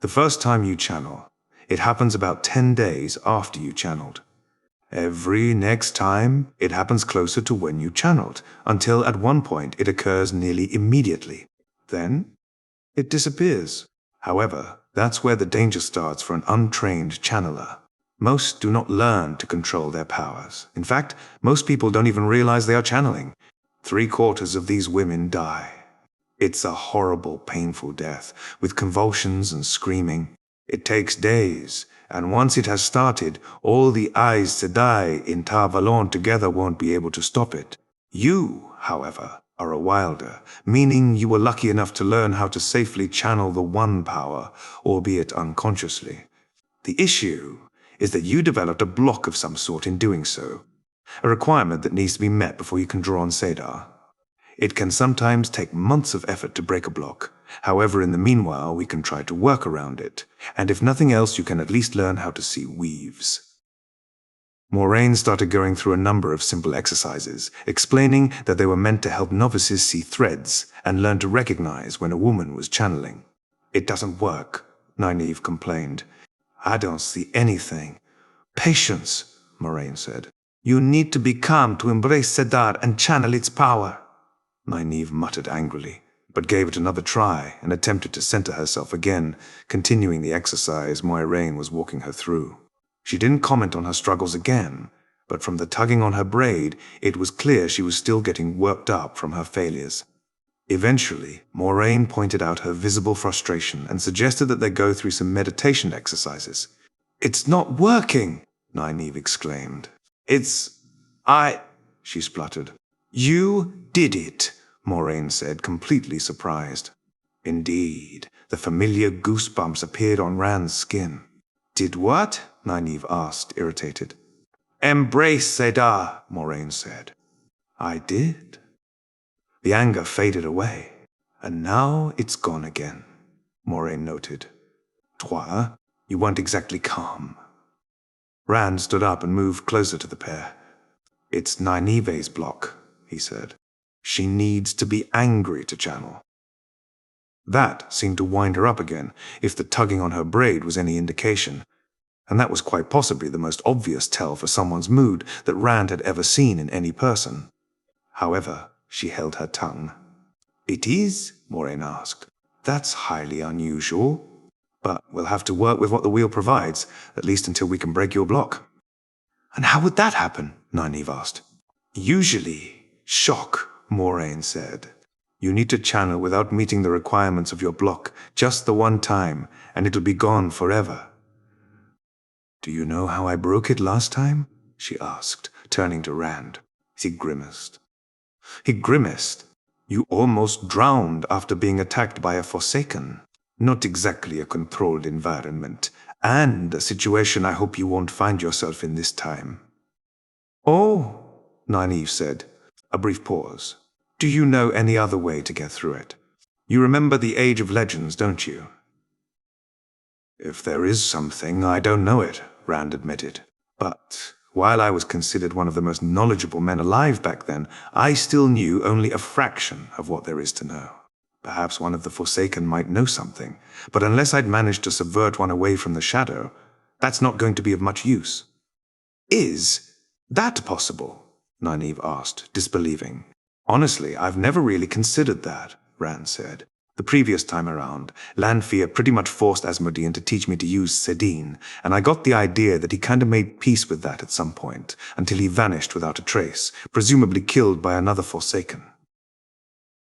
The first time you channel, it happens about 10 days after you channeled. Every next time, it happens closer to when you channeled, until at one point it occurs nearly immediately. Then, it disappears. However, that's where the danger starts for an untrained channeler. Most do not learn to control their powers. In fact, most people don't even realize they are channeling. 3/4 of these women die. It's a horrible, painful death, with convulsions and screaming. It takes days, and once it has started, all the Aes Sedai in Tar Valon together won't be able to stop it. You, however, are a wilder, meaning you were lucky enough to learn how to safely channel the one power, albeit unconsciously. The issue is that you developed a block of some sort in doing so, a requirement that needs to be met before you can draw on Sadar. It can sometimes take months of effort to break a block. However, in the meanwhile, we can try to work around it, and if nothing else, you can at least learn how to see weaves. Moraine started going through a number of simple exercises, explaining that they were meant to help novices see threads and learn to recognize when a woman was channeling. It doesn't work, Nynaeve complained. I don't see anything. Patience, Moraine said. You need to be calm to embrace Sedar and channel its power. Nynaeve muttered angrily, but gave it another try and attempted to center herself again, continuing the exercise Moiraine was walking her through. She didn't comment on her struggles again, but from the tugging on her braid, it was clear she was still getting worked up from her failures. Eventually, Moraine pointed out her visible frustration and suggested that they go through some meditation exercises. It's not working, Nynaeve exclaimed. She spluttered. You did it, Moraine said, completely surprised. Indeed, the familiar goosebumps appeared on Rand's skin. Did what? Nynaeve asked, irritated. Embrace Sedar, Moraine said. I did. The anger faded away, and now it's gone again, Moraine noted. Toi, you weren't exactly calm. Rand stood up and moved closer to the pair. It's Nynaeve's block, he said. She needs to be angry to channel. That seemed to wind her up again, if the tugging on her braid was any indication. And that was quite possibly the most obvious tell for someone's mood that Rand had ever seen in any person. However, she held her tongue. "It is?" Moraine asked. "That's highly unusual. But we'll have to work with what the wheel provides, at least until we can break your block." "And how would that happen?" Nynaeve asked. "Usually, shock," Moraine said. "You need to channel without meeting the requirements of your block just the one time, and it'll be gone forever." "Do you know how I broke it last time?" she asked, turning to Rand. He grimaced. "You almost drowned after being attacked by a Forsaken. Not exactly a controlled environment, and a situation I hope you won't find yourself in this time." "Oh," Nynaeve said. A brief pause. "Do you know any other way to get through it? You remember the Age of Legends, don't you?" "If there is something, I don't know it," Rand admitted. "But while I was considered one of the most knowledgeable men alive back then, I still knew only a fraction of what there is to know. Perhaps one of the Forsaken might know something, but unless I'd managed to subvert one away from the shadow, that's not going to be of much use." "Is that possible?" Nynaeve asked, disbelieving. "Honestly, I've never really considered that," Rand said. "The previous time around, Lanfear pretty much forced Asmodean to teach me to use Sedin, and I got the idea that he kinda made peace with that at some point, until he vanished without a trace, presumably killed by another Forsaken."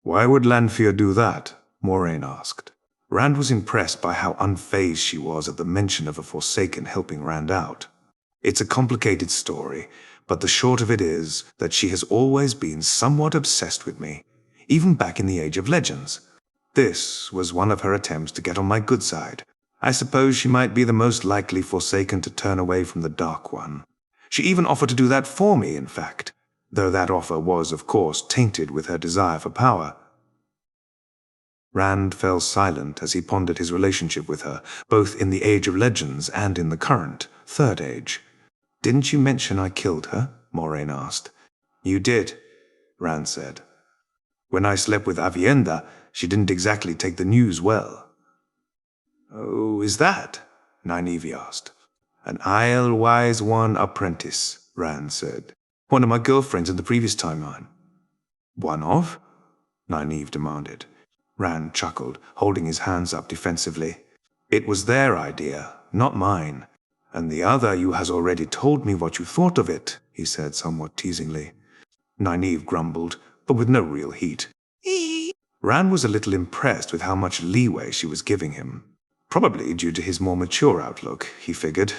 "Why would Lanfear do that?" Moraine asked. Rand was impressed by how unfazed she was at the mention of a Forsaken helping Rand out. "It's a complicated story, but the short of it is that she has always been somewhat obsessed with me, even back in the Age of Legends. This was one of her attempts to get on my good side. I suppose she might be the most likely Forsaken to turn away from the Dark One. She even offered to do that for me, in fact, though that offer was, of course, tainted with her desire for power." Rand fell silent as he pondered his relationship with her, both in the Age of Legends and in the current, Third Age. "Didn't you mention I killed her?" Moraine asked. "You did," Rand said. "When I slept with Avienda, she didn't exactly take the news well." "Oh, is that?" Nynaeve asked. "An Isle-wise one apprentice," Rand said. "One of my girlfriends in the previous timeline." "One of?" Nynaeve demanded. Rand chuckled, holding his hands up defensively. "It was their idea, not mine. And the other you has already told me what you thought of it," he said somewhat teasingly. Nynaeve grumbled, but with no real heat. Rand was a little impressed with how much leeway she was giving him. Probably due to his more mature outlook, he figured.